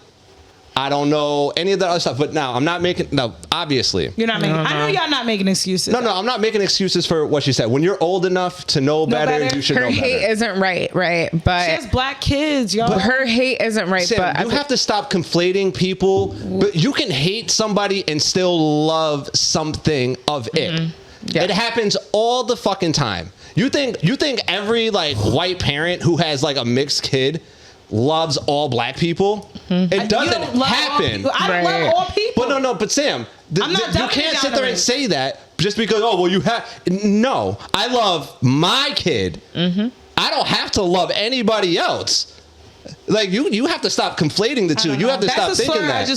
I don't know any of that other stuff. But now, obviously. You're not making. I know y'all not making excuses. No, I'm not making excuses for what she said. When you're old enough to know better, better? you should Her know better. hate isn't right? But She has black kids, y'all. her hate isn't right. Sam, but you have to stop conflating people. But you can hate somebody and still love something of it. Yeah. It happens all the fucking time. You think every like white parent who has like a mixed kid loves all black people? It doesn't happen. I don't love all people. But Sam, I'm not you dumbing can't it sit down there to and me. say that just because you have. No, I love my kid. I don't have to love anybody else. Like you have to stop conflating the two. You have to stop thinking that.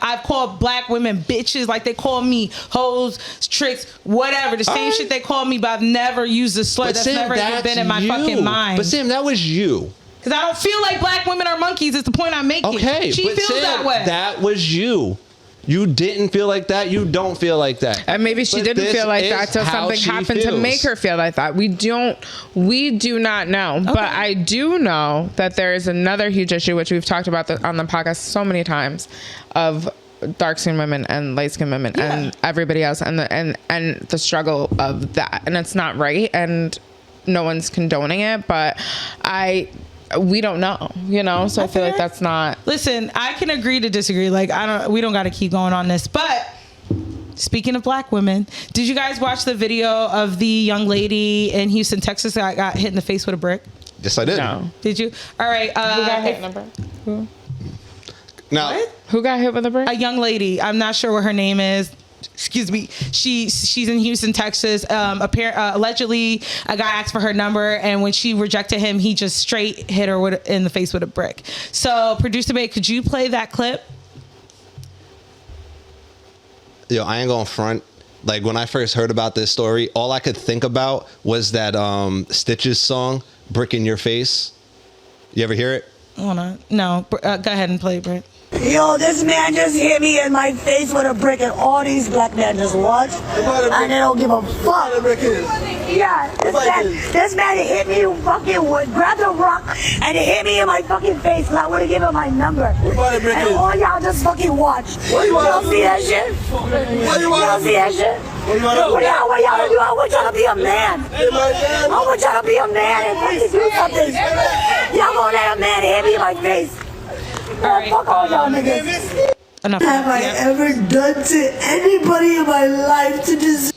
I've called black women bitches like they call me hoes, tricks, whatever. The same shit they call me, but I've never used a slur. But That's Sam, never even been in my fucking mind. But Sam, that was you. Because I don't feel like black women are monkeys. It's the point I'm making. Okay, she but feels Sam, that way. that was you. You didn't feel like that. You don't feel like that. And maybe she But didn't this feel like is that till how something she happened to feels. make her feel like that. We do not know. But I do know that there is another huge issue, which we've talked about on the podcast so many times, of dark skinned women and light skinned women and everybody else and the struggle of that. And it's not right and no one's condoning it, but we don't know, so I feel like that's not. Listen, I can agree to disagree. Like we don't got to keep going on this. But speaking of black women, did you guys watch the video of the young lady in Houston, Texas that got hit in the face with a brick? Yes, I did. No. Did you? All right. Who got hit, number? Who? Now, Who got hit with a brick? A young lady. I'm not sure what her name is. Excuse me. She's in Houston, Texas. Allegedly, a guy asked for her number, and when she rejected him, he just straight hit her in the face with a brick. So, producer Babe, could you play that clip? yo, I ain't going front. Like when I first heard about this story, all I could think about was that Stitches song, "Brick in Your Face." You ever hear it? Hold on. No. Go ahead and play it, Britt. Yo, this man just hit me in my face with a brick, and all these black men just watch, and they don't give a fuck. Yeah, this man hit me fucking with, grabbed a rock, and he hit me in my fucking face, and I would have given him my number. And all y'all just fucking watch. You don't see that shit? You don't see that shit? What y'all do? I want y'all to be a man. I want y'all to be a man and fucking do something. Y'all gonna let a man hit me in my face. Fuck all y'all niggas. Enough. Have I ever done to anybody in my life to deserve?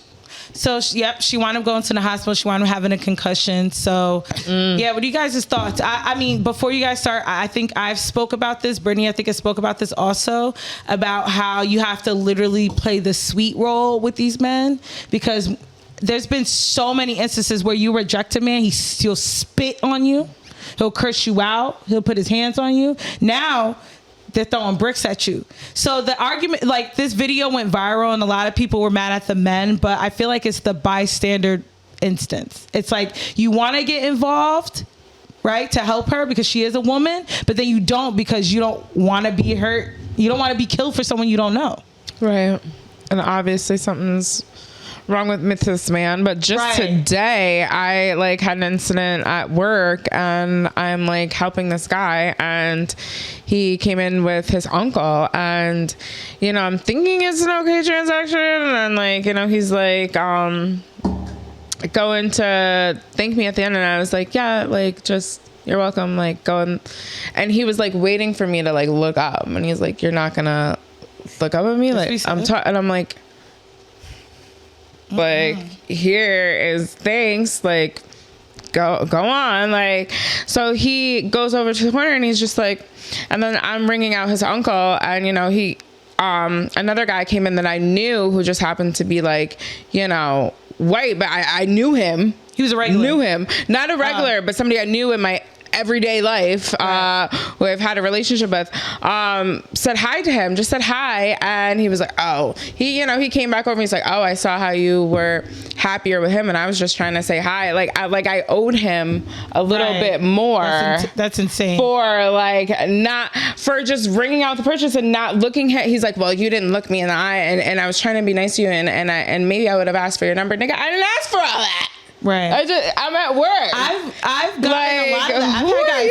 So, she wound up going to the hospital. She wound up having a concussion. So, yeah, what are you guys' thoughts? I mean, before you guys start, I think I've spoke about this. Brittany, I think I spoke about this also, about how you have to literally play the sweet role with these men, because there's been so many instances where you reject a man, he'll spit on you. He'll curse you out. He'll put his hands on you. Now they're throwing bricks at you. So the argument, like this video went viral and a lot of people were mad at the men, but I feel like it's the bystander instance. It's like you want to get involved, right, to help her because she is a woman, but then you don't because you don't want to be hurt. You don't want to be killed for someone you don't know. Right. And obviously something's wrong with this man. But just today, I like had an incident at work, and I'm like helping this guy, and he came in with his uncle, and you know, I'm thinking it's an okay transaction, and then like, you know, he's like going to thank me at the end, and I was like, yeah, like just you're welcome, like go, and he was like waiting for me to like look up, and he's like, you're not gonna look up at me, like and I'm like here is thanks, like go on, like. So he goes over to the corner, and he's just like, and then I'm ringing out his uncle, and you know, he another guy came in that I knew, who just happened to be like, you know, white, but I knew him. He was a regular. Knew him, not a regular, but somebody I knew in my everyday life, who I've had a relationship with, said hi to him, just said hi, and he was like, oh, he came back over and he's like, oh, I saw how you were happier with him, and I was just trying to say hi, like I owed him a little bit more. That's insane. For like not for just ringing out the purchase and not looking at. He's like, well, you didn't look me in the eye, and I was trying to be nice to you, and maybe I would have asked for your number, nigga. I didn't ask for all that. Right. I'm at work. I've gotten a lot of that. Who are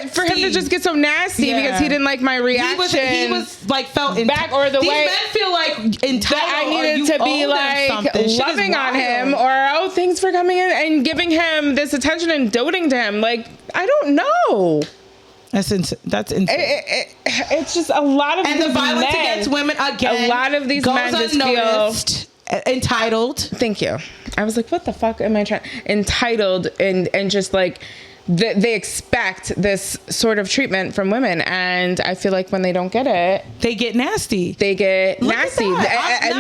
you? For him to just get so nasty because he didn't like my reaction. He was like felt back or the these way men feel like entitled. That I needed to be like loving on him, or oh, thanks for coming in and giving him this attention and doting to him. Like, I don't know. That's insane. It's just a lot of and these the violence men, against women again. A lot of these men just feel entitled. Thank you. I was like, what the fuck am I trying? Entitled and just like they expect this sort of treatment from women, and I feel like when they don't get it, they get nasty. And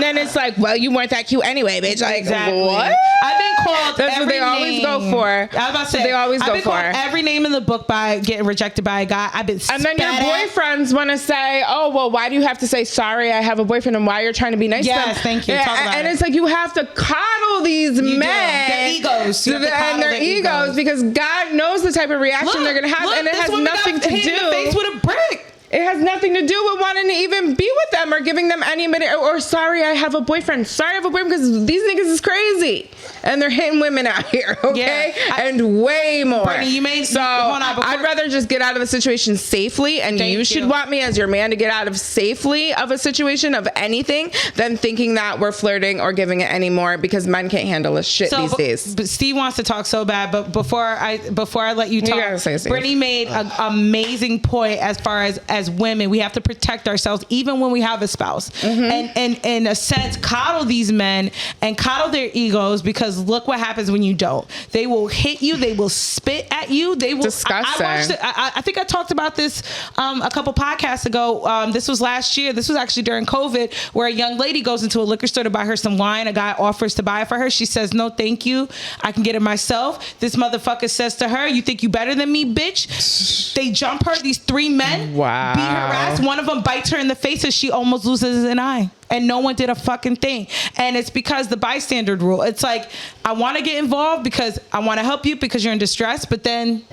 then it's like, well, you weren't that cute anyway, bitch. Like, exactly. What? I've been called. That's what they always go for. I was about to say, they always I've been go for called every name in the book by getting rejected by a guy. I've been. And then your boyfriends want to say, oh, well, why do you have to say sorry? I have a boyfriend, and why you're trying to be nice to them? Yes, thank you. And it's like you have to coddle these men, their egos, and their egos, because God knows the type of reaction they're gonna have, and it has nothing to do. Hit in the face with a brick. It has nothing to do with wanting to even be with them or giving them any minute or sorry, I have a boyfriend. Sorry, I have a boyfriend because these niggas is crazy and they're hitting women out here, okay? And way more. Brittany, I'd rather just get out of the situation safely, and you should want me as your man to get out of safely of a situation of anything than thinking that we're flirting or giving it any more, because men can't handle this shit these days. But Steve wants to talk so bad, but before I let you talk, Brittany made an amazing point as far as women, we have to protect ourselves even when we have a spouse, and in a sense coddle these men and coddle their egos, because look what happens when you don't. They will hit you, they will spit at you, they will. Disgusting. I think I talked about this a couple podcasts ago. This was last year. This was actually during COVID, where a young lady goes into a liquor store to buy her some wine. A guy offers to buy it for her. She says, no thank you, I can get it myself. This motherfucker says to her, you think you better than me, bitch? They jump her, these three men. Wow. Beat her ass. One of them bites her in the face and she almost loses an eye. And no one did a fucking thing. And it's because the bystander rule. It's like, I want to get involved because I want to help you because you're in distress, but then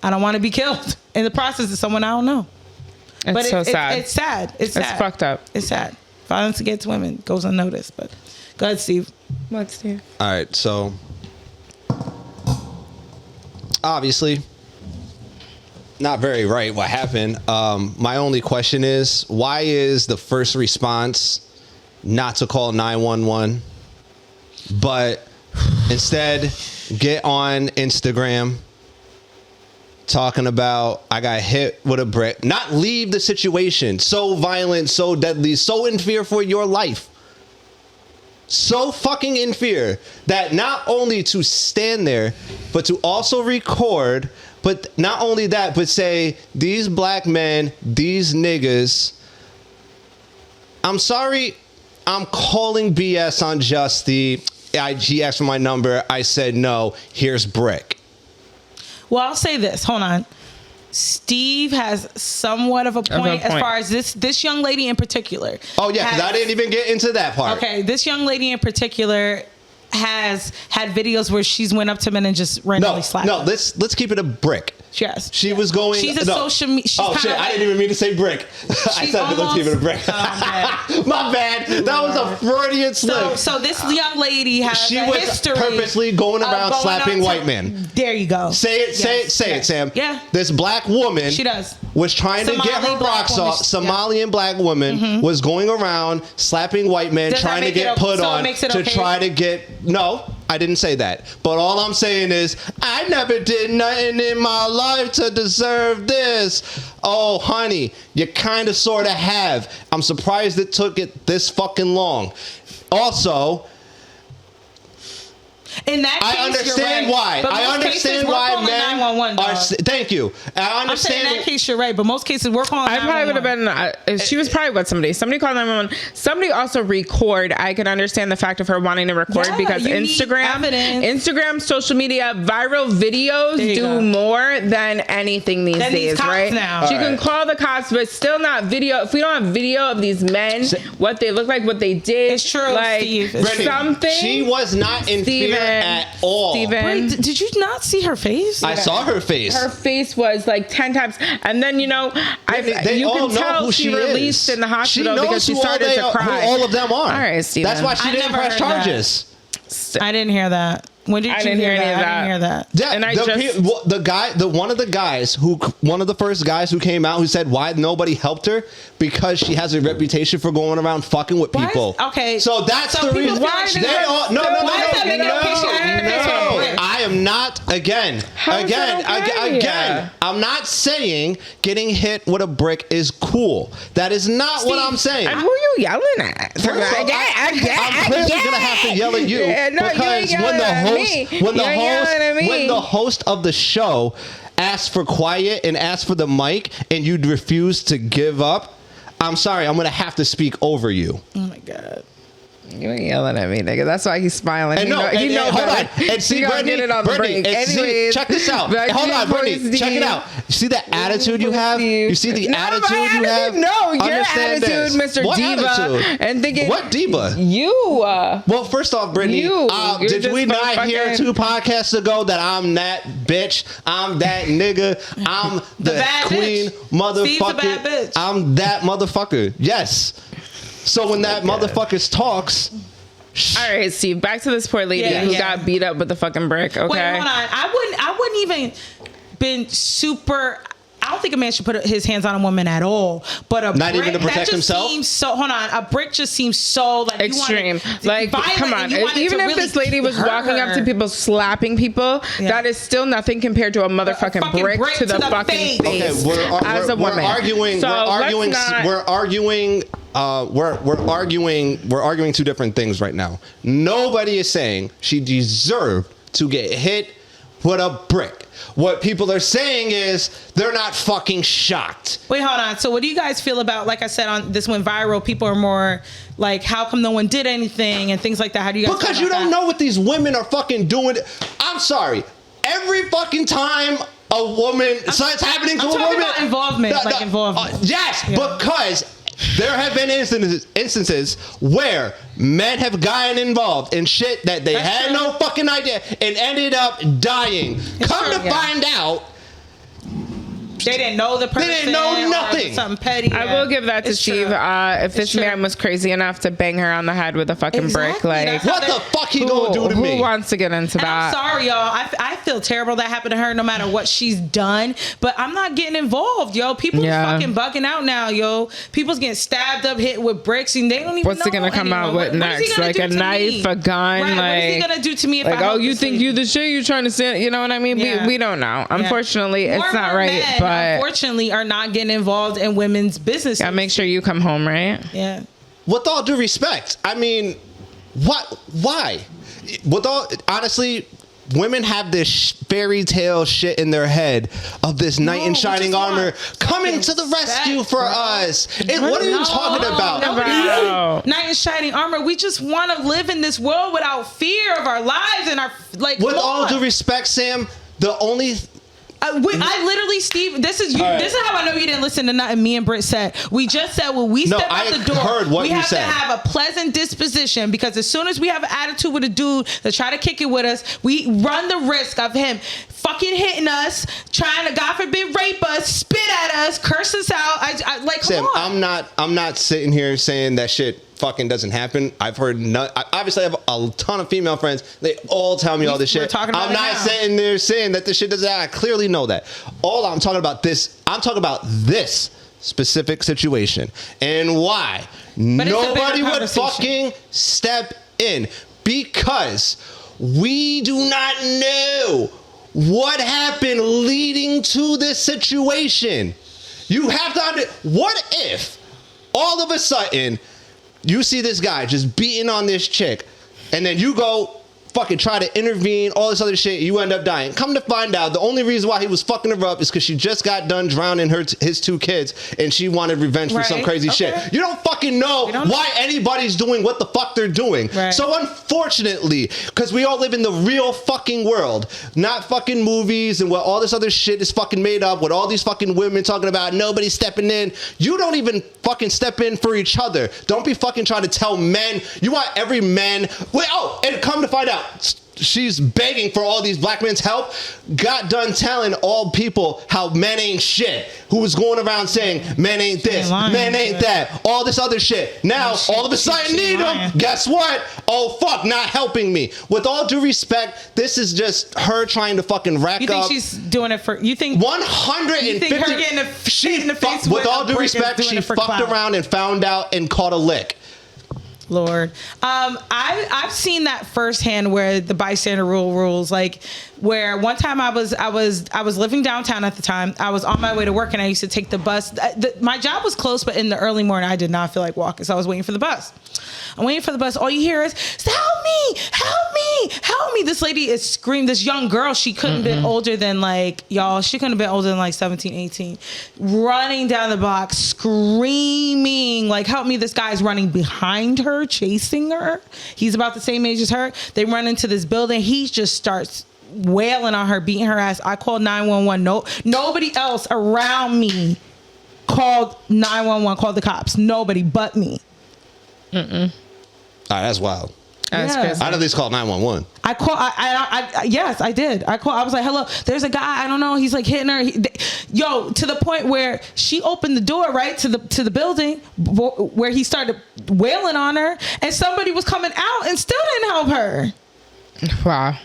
I don't want to be killed in the process of someone I don't know. It's so sad. It's sad. It's fucked up. It's sad. Violence against women goes unnoticed. But go ahead, Steve. What, Steve? All right, so obviously not very right what happened. My only question is, why is the first response not to call 911, but instead get on Instagram talking about I got hit with a brick, not leave the situation, so violent, so deadly, so in fear for your life, so fucking in fear that not only to stand there, but to also record. But not only that, but say, these black men, these niggas, I'm sorry, I'm calling BS on Justy. He asked for my number. I said no. Here's brick. Well, I'll say this. Hold on. Steve has somewhat of a point as far as this young lady in particular. Oh, yeah, because I didn't even get into that part. Okay, this young lady in particular has had videos where she's went up to men and just randomly slapped them. Let's keep it a brick. Yes. She was going. She's a social media. Oh shit! I didn't even mean to say brick. I said let's give it a brick. My bad. That was a Freudian slip. So this young lady has She a was history purposely going around slapping white men. There you go. Say it, Sam. Yeah. This black woman. She does. Was trying to get her rocks off. Somalian black woman was going around slapping white men, trying to get put on to try to get. No, I didn't say that. But all I'm saying is, I never did nothing in my life to deserve this. Oh, honey, you kind of sort of have. I'm surprised it took it this fucking long. Also, in that case, I understand you're why. right. But I understand why men are. Thank you. I understand. I'm saying in that case, you're right. But most cases, we're calling. I probably would have been. She was probably with somebody. Somebody called 911. Somebody also record. I can understand the fact of her wanting to record because Instagram, social media, viral videos do more than anything these days, right? Now. She can call the cops, but still not video. If we don't have video of these men, what they look like, what they did, it's true. Like Steve, something. She was not in fear at all. Steven. Wait, did you not see her face? I saw her face. Her face was like 10 times. And then, you know, they you all can know tell who she is. released in the hospital because she started to cry. Who all of them are. All right, Steven. That's why she didn't press charges. I didn't hear that. When did you hear that? I didn't hear that. Yeah, and one of the first guys who came out who said why nobody helped her because she has a reputation for going around fucking with people. Okay, so that's the reason. No. I am not again. I'm not saying getting hit with a brick is cool. That is not what I'm saying. And who you yelling at? I'm clearly gonna have to yell at you because when the host of the show asks for quiet and asks for the mic and you refuse to give up, I'm sorry, I'm gonna have to speak over you. Oh my God. You ain't yelling at me, nigga. That's why he's smiling. And hold on. And see, Brittany, check this out. Hold on, Brittany, check it out. You see the attitude you have? You see the attitude you have? No, your attitude, Mr. What Diva. attitude? And thinking, what diva? You. Well, first off, Brittany, did we not hear 2 podcasts ago that I'm that bitch? I'm that nigga. I'm the queen motherfucker. I'm that motherfucker. Yes. So when that motherfucker talks. All right, Steve, back to this poor lady who got beat up with the fucking brick. Okay. Wait, hold on. I wouldn't even been super. I don't think a man should put his hands on a woman at all. But a not brick, even to protect that just himself. Seems so hold on. A brick just seems so like extreme. Like, come on. Even if this lady was walking up to people, slapping people, that is still nothing compared to a motherfucking brick to the fucking face. Okay, as a woman, we're arguing 2 different things right now. Nobody is saying she deserved to get hit with a brick. What people are saying is they're not fucking shocked. Wait, hold on. So what do you guys feel about, like I said, on this went viral, people are more like, how come no one did anything and things like that? How do you guys Because feel you about don't that? know what these women are fucking doing. I'm sorry. Every fucking time a woman, it's happening to a woman. About involvement, involvement. Yes, because there have been instances where men have gotten involved in shit that they had no fucking idea and ended up dying. Come to find out, they didn't know the person. They didn't know nothing. Something petty. I will give that to Steve. If this man was crazy enough to bang her on the head with a fucking brick, like what the fuck he gonna do to me? Who wants to get into that? I'm sorry, y'all. I feel terrible that happened to her. No matter what she's done, but I'm not getting involved, yo. People fucking bugging out now, yo. People's getting stabbed up, hit with bricks, and they don't even. What's know he gonna come out with next? Like a knife, a gun, right, like. What is he gonna do to me? If like, I you think you the shit? You trying to say? You know what I mean? Yeah. We don't know. Unfortunately, it's not right. Men, but unfortunately, are not getting involved in women's business. Gotta make sure you come home, right? Yeah. With all due respect, I mean, what? Why? Honestly, women have this fairy tale shit in their head of this knight in shining armor coming to the rescue for us. What are you talking about? Knight in shining armor. We just want to live in this world without fear of our lives and our like. With all due respect, Sam, the only. I literally, Steve, this is you. Right. This is how I know you didn't listen to nothing me and Britt said. We just said when we step out the door, we have to have a pleasant disposition, because as soon as we have an attitude with a dude that try to kick it with us, we run the risk of him fucking hitting us, trying to, God forbid, rape us, spit at us, curse us out. I like, Sam, come on. I'm not sitting here saying that shit fucking doesn't happen. I've heard obviously I have a ton of female friends. They all tell me all this shit. talking about I'm it not now. sitting there saying that this shit doesn't happen. I clearly know that. All I'm talking about I'm talking about this specific situation and why nobody would fucking step in, because we do not know what happened leading to this situation. You have to what if all of a sudden you see this guy just beating on this chick, and then you go fucking try to intervene, all this other shit, you end up dying. Come to find out, the only reason why he was fucking her up is because she just got done drowning his 2 kids, and she wanted revenge for some crazy shit. You don't fucking know why anybody's doing what the fuck they're doing. Right. So unfortunately, because we all live in the real fucking world, not fucking movies and what all this other shit is fucking made up, with all these fucking women talking about nobody stepping in. You don't even fucking step in for each other. Don't be fucking trying to tell men. You want every man. And come to find out, she's begging for all these black men's help. Got done telling all people how men ain't shit. Who was going around saying men ain't this, men ain't that, all this other shit. Now all of a sudden need them. Guess what? Oh fuck, not helping me. With all due respect, this is just her trying to fucking rack up. You think she's doing it for? You think 150? You think her getting in the face with all due respect, she fucked around and found out and caught a lick. Lord, I've seen that firsthand where the bystander rule rules. Like, where one time I was living downtown at the time. I was on my way to work and I used to take the bus. My job was close, but in the early morning I did not feel like walking, so I was waiting for the bus. I'm waiting for the bus. All you hear is, help me, help me, help me. This lady is screaming. This young girl, she couldn't have been older than she couldn't have been older than 17, 18. Running down the block, screaming, like, help me. This guy's running behind her, chasing her. He's about the same age as her. They run into this building. He just starts wailing on her, beating her ass. I called 911. Nobody else around me called 911, called the cops. Nobody but me. All right, that's wild. That's crazy. I'd at least call 911. Yes, I did. I was like, hello, there's a guy, I don't know, he's like hitting her. To the point where she opened the door, right, to the building where he started wailing on her, and somebody was coming out and still didn't help her. Wow.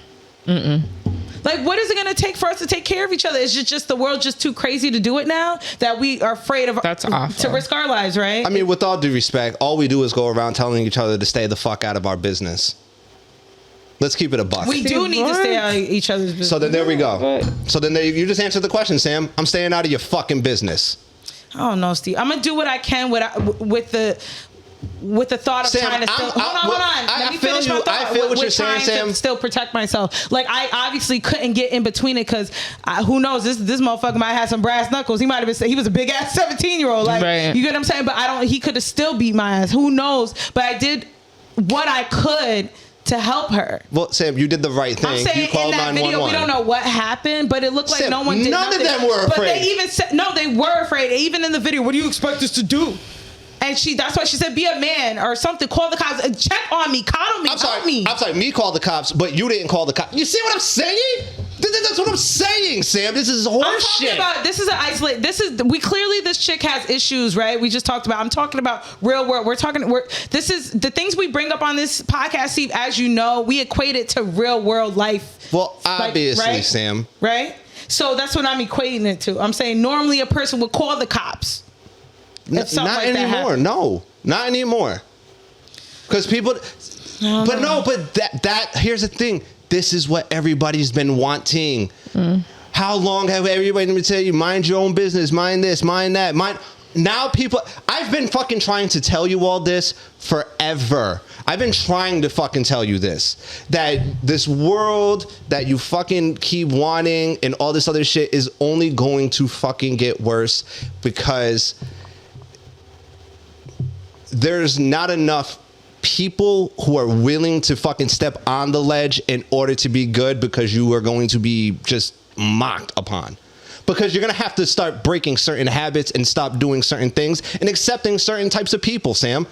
Like, what is it going to take for us to take care of each other? Is it just the world just too crazy to do it now that we are afraid of to risk our lives, right? I mean, with all due respect, all we do is go around telling each other to stay the fuck out of our business. Let's keep it a buck. We do need to stay out of each other's business. So then there we go. So then you just answered the question, Sam. I'm staying out of your fucking business. I don't know, Steve. I'm going to do what I can with the thought of Sam, trying to still hold on. Let me finish my thought. I feel what you're saying, Sam. To still protect myself. Like, I obviously couldn't get in between it because who knows? This motherfucker might have some brass knuckles. He might have been. He was a big ass 17-year-old. Like, you get what I'm saying? But he could have still beat my ass. Who knows? But I did what I could to help her. Well, Sam, you did the right thing. I'm saying you called in that 911. video, we don't know what happened, but it looked like Sam, no one did nothing. None of them were afraid. But they even said, no, they were afraid. Even in the video, what do you expect us to do? And that's why she said, be a man or something. Call the cops and check on me, coddle me, help me. I'm sorry, me called the cops, but you didn't call the cops. You see what I'm saying? That's what I'm saying, Sam. This is horse shit. This is an isolate. This chick has issues, right? We just talked about. I'm talking about real world. This is the things we bring up on this podcast, Steve. As you know, we equate it to real world life. Well, obviously, right? Sam. Right? So that's what I'm equating it to. I'm saying normally a person would call the cops. Not anymore. No, not anymore. Because people, but here's the thing. This is what everybody's been wanting. How long have everybody been telling you, mind your own business, mind this, mind that, mind. Now people, I've been fucking trying to tell you all this forever. I've been trying to fucking tell you this. That this world that you fucking keep wanting and all this other shit is only going to fucking get worse because there's not enough people who are willing to fucking step on the ledge in order to be good, because you are going to be just mocked upon. Because you're going to have to start breaking certain habits and stop doing certain things and accepting certain types of people, Sam.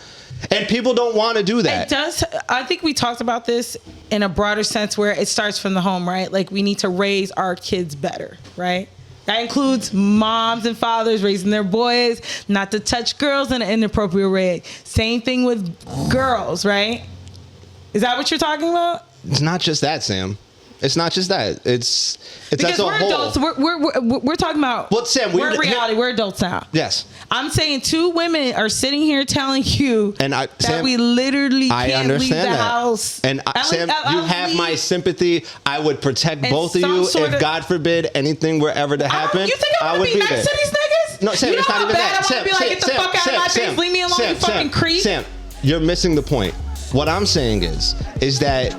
And people don't want to do that. It does. I think we talked about this in a broader sense where it starts from the home, right? Like we need to raise our kids better, right? That includes moms and fathers raising their boys not to touch girls in an inappropriate way. Same thing with girls, right? Is that what you're talking about? It's not just that, Sam. It's not just that. It's because as a we're whole. adults. We're talking about. Well, Sam, we're in reality. We're adults now. Yes. I'm saying 2 women are sitting here telling you that Sam, we literally can't leave the that. house. And Sam, you have my sympathy. I would protect both of you if, God forbid, anything were ever to happen. You think I would be nice to these niggas? No, Sam, you know it's not how even bad that. I want to be like, get the fuck out of my face, leave me alone, you fucking creep. Sam, you're missing the point. What I'm saying is that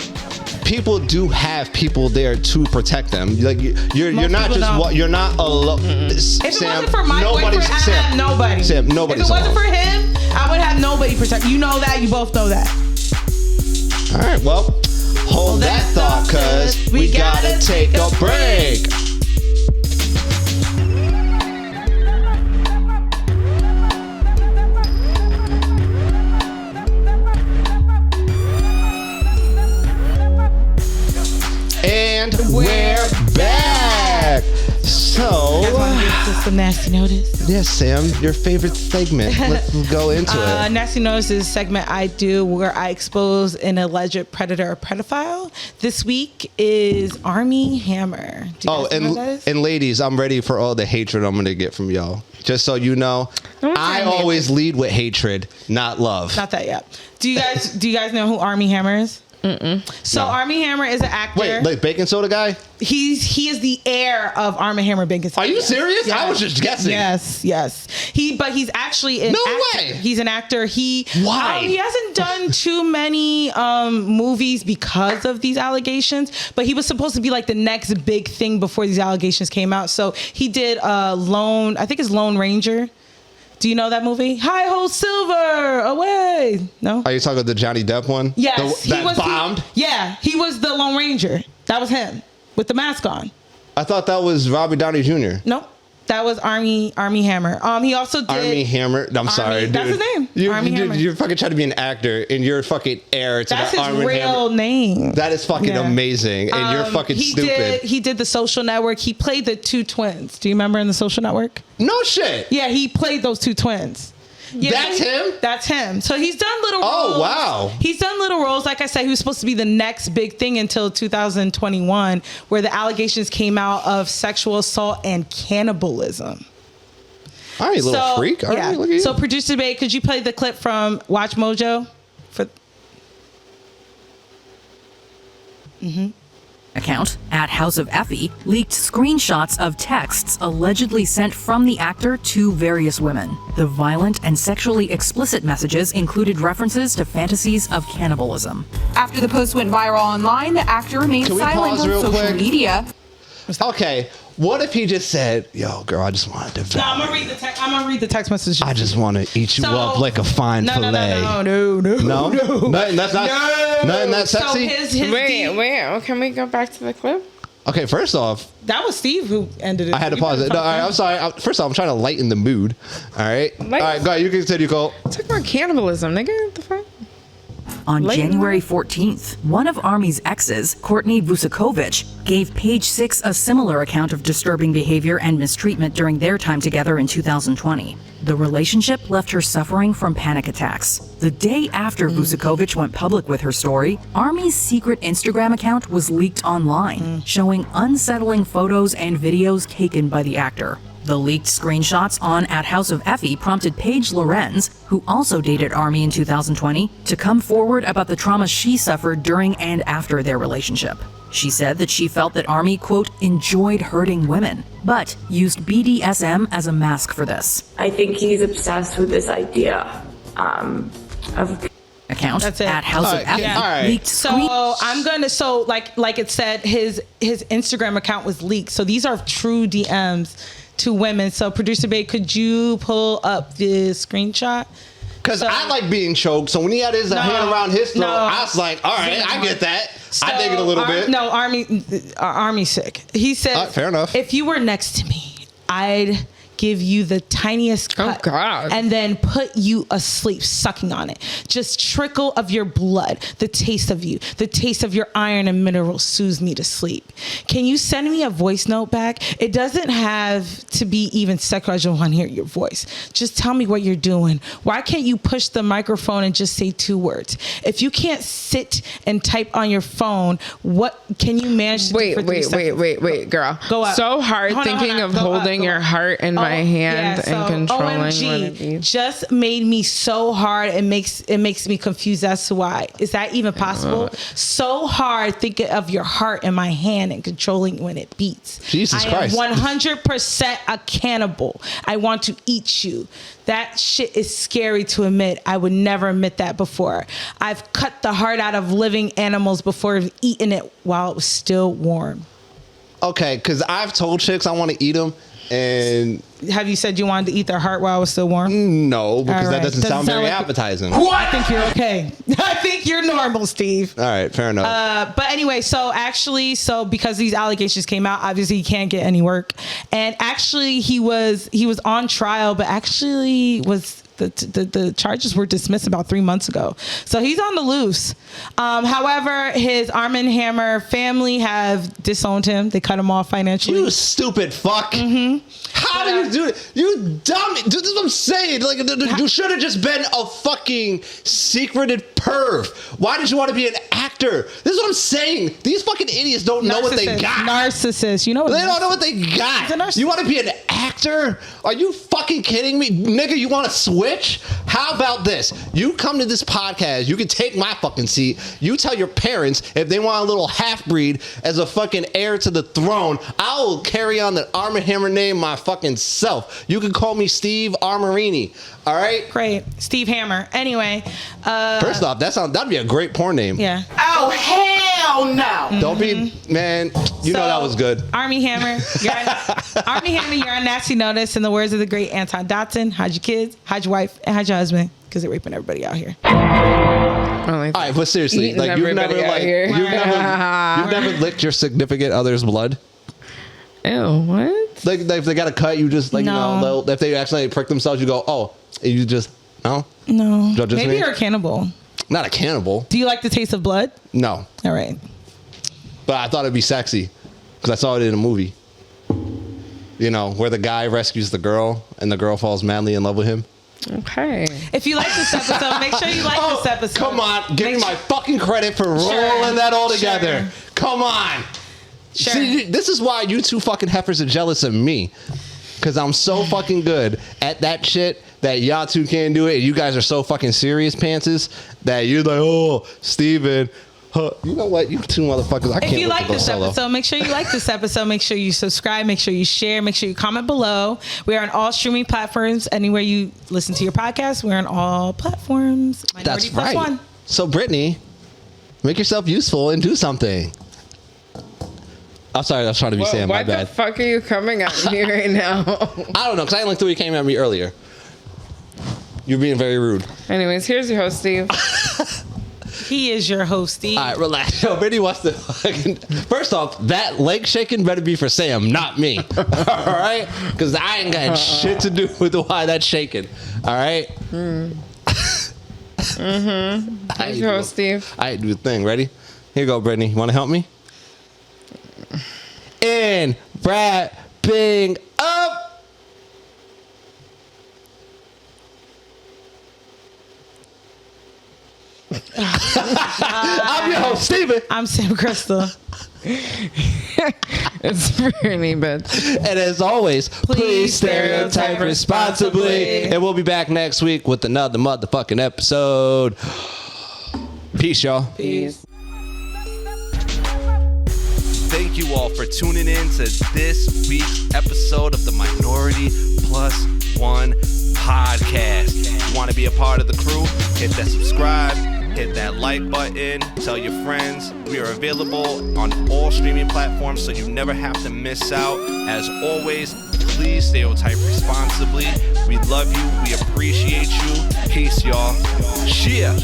people do have people there to protect them. Like you're not just you're not alone. If it wasn't for my boyfriend, I'd have nobody. Sam, nobody. If it wasn't for him, I would have nobody protect. You know that. You both know that. All right. Well, hold that thought, cause we gotta take a break. And we're back. So, you guys want to give us some nasty notice? Yes, Sam, your favorite segment. Let's go into it. Nasty notice is a segment I do where I expose an alleged predator or pedophile. This week is Armie Hammer. Do you guys know what that is? And ladies, I'm ready for all the hatred I'm going to get from y'all. Just so you know, I always lead with hatred, not love. Not that yet. Do you guys know who Armie Hammer is? So no. Armie Hammer is an actor. Wait, like baking soda guy? He is the heir of Armie Hammer Baking Soda. Are you serious? Yes. I was just guessing. Yes. But he's actually an actor. Way. He's an actor. Why? He hasn't done too many movies because of these allegations, but he was supposed to be like the next big thing before these allegations came out. So he did I think it's Lone Ranger. Do you know that movie? Hi Ho Silver, away. No? Are you talking about the Johnny Depp one? Yes. That bombed? He was the Lone Ranger. That was him with the mask on. I thought that was Robert Downey Jr. Nope. That was Armie Hammer. He also did Armie Hammer. I'm sorry, dude. That's his name. Armie Hammer. You're fucking trying to be an actor, and you're fucking heir to that's Armie Hammer. That's his real name. That is fucking amazing, and you're fucking stupid. He did The Social Network. He played the 2 twins. Do you remember in The Social Network? No shit. Yeah, he played those 2 twins. Yeah, that's him? That's him. So he's done little roles. Oh, wow. He's done little roles. Like I said, he was supposed to be the next big thing until 2021, where the allegations came out of sexual assault and cannibalism. All right, little freak. All right, look at you. So, Producer Bae, could you play the clip from Watch Mojo? Account at House of Effie leaked screenshots of texts allegedly sent from the actor to various women. The violent and sexually explicit messages included references to fantasies of cannibalism. After the post went viral online, the actor remained silent on social media. Okay, what if he just said, "Yo, girl, I just wanted to." No, I'm gonna read the text messages. I just want to eat you up like a fine fillet. No. Nothing. That's not. Nothing that sexy. So wait. Can we go back to the clip? Okay, first off, that was Steve who ended it. I had to pause it. No, all right, I'm sorry. First off, I'm trying to lighten the mood. All right. All right, go ahead. You can continue, Cole. Talk about cannibalism, nigga. What the fuck? On January 14th, one of Armie's exes, Courtney Vucekovich, gave Page Six a similar account of disturbing behavior and mistreatment during their time together in 2020. The relationship left her suffering from panic attacks. The day after Vucekovich went public with her story, Armie's secret Instagram account was leaked online, showing unsettling photos and videos taken by the actor. The leaked screenshots on at House of Effie prompted Paige Lorenz, who also dated Armie in 2020, to come forward about the trauma she suffered during and after their relationship. She said that she felt that Armie, quote, enjoyed hurting women, but used BDSM as a mask for this. I think he's obsessed with this idea of... Account That's it. At House of Effie leaked So like it said, his Instagram account was leaked. So these are true DMs to women. So Producer Bae, could you pull up the screenshot? Because I like being choked. So when he had his hand around his throat, I was like, all right, I get that. So I dig it a little bit. No, Armie's sick. He said, fair enough. If you were next to me, I'd give you the tiniest cut, Oh, God. and then put you asleep sucking on it. Just trickle of your blood, the taste of you, the taste of your iron and minerals soothes me to sleep. Can you send me a voice note back? It doesn't have to be even sexual. I just want to hear your voice. Just tell me what you're doing. Why can't you push the microphone and just say 2 words? If you can't sit and type on your phone, what can you manage to do for 3 seconds? Wait, girl. Go up. So hard Hold on, thinking hold on. of Go up, holding go your up. heart in my hand and controlling what it OMG beats. just made me so hard. It makes me confused as to why. Is that even possible? So hard thinking of your heart in my hand and controlling when it beats. Jesus Christ. I am 100% a cannibal. I want to eat you. That shit is scary to admit. I would never admit that before. I've cut the heart out of living animals before eating it while it was still warm. Okay, because I've told chicks I want to eat them, and Have you said you wanted to eat their heart while it was still warm? no, because All that right. doesn't sound very like- appetizing. I think you're okay. I think you're normal, Steve. All right, fair enough. But anyway, so because these allegations came out, obviously he can't get any work. And actually he was on trial, but actually the charges were dismissed about 3 months ago. So he's on the loose. However, his Armie Hammer family have disowned him. They cut him off financially. You stupid fuck. Mm-hmm. How do you do it? You dumb. This is what I'm saying. Like, you should have just been a fucking secreted perv. Why did you want to be an actor? This is what I'm saying. These fucking idiots don't know what they got. Narcissist. You know what They don't know what they got. You want to be an actor? Are you fucking kidding me? Nigga, you want to switch? How about this? You come to this podcast. You can take my fucking seat. You tell your parents if they want a little half-breed as a fucking heir to the throne. I will carry on the Armie Hammer name my fucking self. You can call me Steve Armorini. All right? Great. Steve Hammer. Anyway. First off, that'd be a great porn name. Yeah. Oh, hell no. Don't be, man, you know that was good. Armie Hammer. Armie Hammer, you're on nasty notice. In the words of the great Anton Dotson, hide your kids, hide your wife, and hide your husband, because they're raping everybody out here. All right, but seriously, Eating like you've never everybody out you've never licked your significant other's blood. Ew, what? Like if they got a cut, you just like No. if they accidentally prick themselves, you go, oh, and you just no. No. Just Maybe me? you're a cannibal. Not a cannibal. Do you like the taste of blood? No, All right. but I thought it'd be sexy because I saw it in a movie. You know, where the guy rescues the girl and the girl falls madly in love with him. Okay. If you like this episode, make sure you like this episode. Come on, give me my fucking credit for rolling that all together. Come on. Sure. See, this is why you two fucking heifers are jealous of me. Because I'm so fucking good at that shit that y'all two can't do it. And you guys are so fucking serious pantses that you're like, oh, Steven. Huh. You know what? You two motherfuckers, I can't If you wait like to go this solo. episode, make sure you like this episode. Make sure you subscribe. Make sure you share. Make sure you comment below. We are on all streaming platforms. Anywhere you listen to your podcast, we're on all platforms. That's MinorityPlus1. right. So, Brittany, make yourself useful and do something. I'm sorry, I was trying to be Sam. My What the bad. fuck are you coming at me right now? I don't know, because I didn't like the way you came at me earlier. You're being very rude. Anyways, here's your host, Steve. He is your host, Steve. All right, relax. Yo, Brittany wants to fucking... First off, that leg shaking better be for Sam, not me. All right? Because I ain't got shit to do with why that's shaking. All right? Here's your host, Steve. I ain't do the thing. Ready? Here you go, Brittany. You want to help me? In wrapping up. I'm your host, Steven. I'm Sam Crystal. It's Brittany, bitch. And as always, please stereotype responsibly. And we'll be back next week with another motherfucking episode. Peace, y'all. Peace. Thank you all for tuning in to this week's episode of the Minority Plus One podcast. If you want to be a part of the crew, hit that subscribe, hit that like button, tell your friends. We are available on all streaming platforms, so you never have to miss out. As always, please stereotype responsibly. We love you. We appreciate you. Peace, y'all. Cheer.